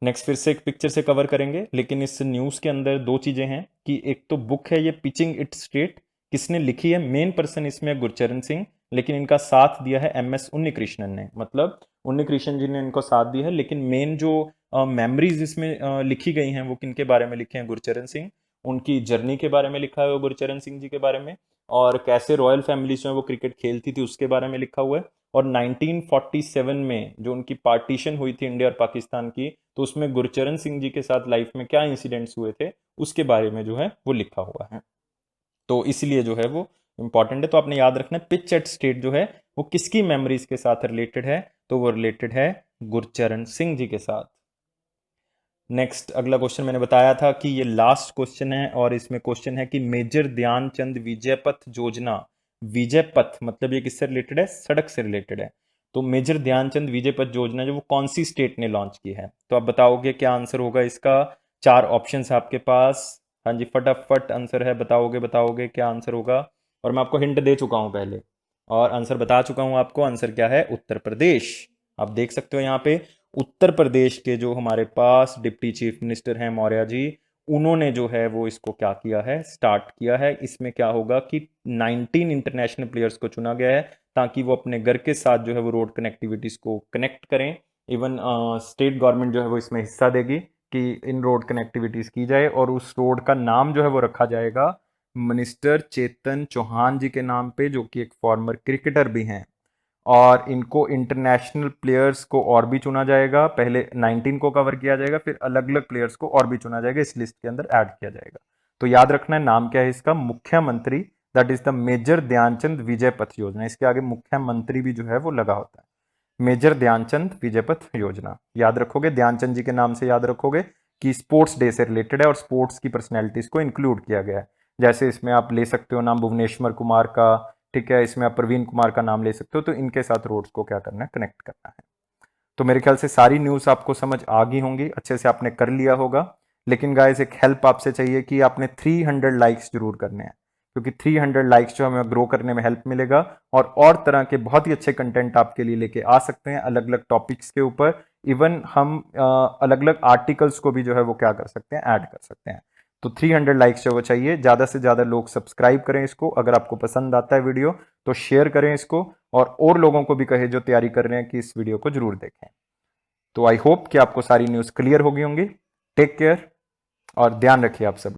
नेक्स्ट फिर से एक पिक्चर से कवर करेंगे, लेकिन इस न्यूज़ के अंदर दो चीज़ें हैं कि एक तो बुक है ये पिचिंग इट स्ट्रेट, किसने लिखी है, मेन पर्सन इसमें है गुरचरण सिंह, लेकिन इनका साथ दिया है एमएस उन्नीकृष्णन ने। मतलब उन्नीकृष्णन जी ने इनको साथ दिया है, लेकिन मेन जो मेमोरीज इसमें लिखी गई हैं वो किनके बारे में लिखे हैं, गुरचरण सिंह। उनकी जर्नी के बारे में लिखा है वो गुरचरण सिंह जी के बारे में, और कैसे रॉयल फैमिली में वो क्रिकेट खेलती थी उसके बारे में लिखा हुआ है। और 1947 में जो उनकी पार्टीशन हुई थी इंडिया और पाकिस्तान की, तो उसमें गुरचरण सिंह जी के साथ लाइफ में क्या इंसिडेंट्स हुए थे उसके बारे में जो है वो लिखा हुआ है। तो इसलिए जो है वो इंपॉर्टेंट है। तो आपने याद रखना है पिच एट स्टेट जो है वो किसकी मेमोरीज के साथ रिलेटेड है, तो वो रिलेटेड है गुरचरण सिंह जी के साथ। नेक्स्ट अगला क्वेश्चन मैंने बताया था कि ये लास्ट क्वेश्चन है और इसमें क्वेश्चन है कि मेजर ध्यानचंद विजय पथ योजना, विजय पथ मतलब ये किससे रिलेटेड है, सड़क से रिलेटेड है। तो मेजर ध्यानचंद विजय पथ योजना जो वो कौन सी स्टेट ने लॉन्च की है, तो आप बताओगे क्या आंसर होगा इसका। चार ऑप्शंस आपके पास, हाँ जी फटाफट आंसर है, बताओगे बताओगे क्या आंसर होगा। और मैं आपको हिंट दे चुका हूँ पहले और आंसर बता चुका हूँ आपको, आंसर क्या है, उत्तर प्रदेश। आप देख सकते हो यहाँ पे उत्तर प्रदेश के जो हमारे पास डिप्टी चीफ मिनिस्टर हैं मौर्य जी, उन्होंने जो है वो इसको क्या किया है, स्टार्ट किया है। इसमें क्या होगा कि 19 इंटरनेशनल प्लेयर्स को चुना गया है ताकि वो अपने घर के साथ जो है वो रोड कनेक्टिविटीज को कनेक्ट करें। इवन स्टेट गवर्नमेंट जो है वो इसमें हिस्सा देगी कि इन रोड कनेक्टिविटीज की जाए और उस रोड का नाम जो है वो रखा जाएगा मिनिस्टर चेतन चौहान जी के नाम पे, जो कि एक फॉर्मर क्रिकेटर भी हैं। और इनको इंटरनेशनल प्लेयर्स को और भी चुना जाएगा, पहले 19 को कवर किया जाएगा, फिर अलग अलग प्लेयर्स को और भी चुना जाएगा, इस लिस्ट के अंदर ऐड किया जाएगा। तो याद रखना है नाम क्या है इसका, मुख्यमंत्री, that is the major Dhyanchand Vijay Path Yojana. इसके आगे मुख्यमंत्री भी जो है वो लगा होता है, मेजर ध्यानचंद विजय पथ योजना। याद रखोगे, ध्यानचंद जी के नाम से याद रखोगे कि स्पोर्ट्स डे से रिलेटेड है और स्पोर्ट्स की पर्सनैलिटीज को इंक्लूड किया गया है। जैसे इसमें आप ले सकते हो नाम भुवनेश्वर कुमार का, ठीक है, इसमें आप प्रवीण कुमार का नाम ले सकते हो। तो इनके साथ रोड्स को क्या करना है, कनेक्ट करना है। तो मेरे ख्याल से सारी न्यूज़ आपको समझ आ गई होंगी, अच्छे से आपने कर लिया होगा। लेकिन गाइस एक हेल्प आपसे चाहिए कि आपने 300 लाइक्स जरूर करने हैं, क्योंकि 300 लाइक्स जो हमें ग्रो करने में हेल्प मिलेगा और तरह के बहुत ही अच्छे कंटेंट आपके लिए लेके आ सकते हैं अलग अलग टॉपिक्स के ऊपर। इवन हम अलग अलग आर्टिकल्स को भी जो है वो क्या कर सकते हैं, ऐड कर सकते हैं। तो 300 लाइक्स जो वो चाहिए, ज़्यादा से ज़्यादा लोग सब्सक्राइब करें इसको। अगर आपको पसंद आता है वीडियो तो शेयर करें इसको और लोगों को भी कहे जो तैयारी कर रहे हैं कि इस वीडियो को जरूर देखें। तो आई होप कि आपको सारी न्यूज़ क्लियर होगी होंगी। टेक केयर और ध्यान रखिए आप सब।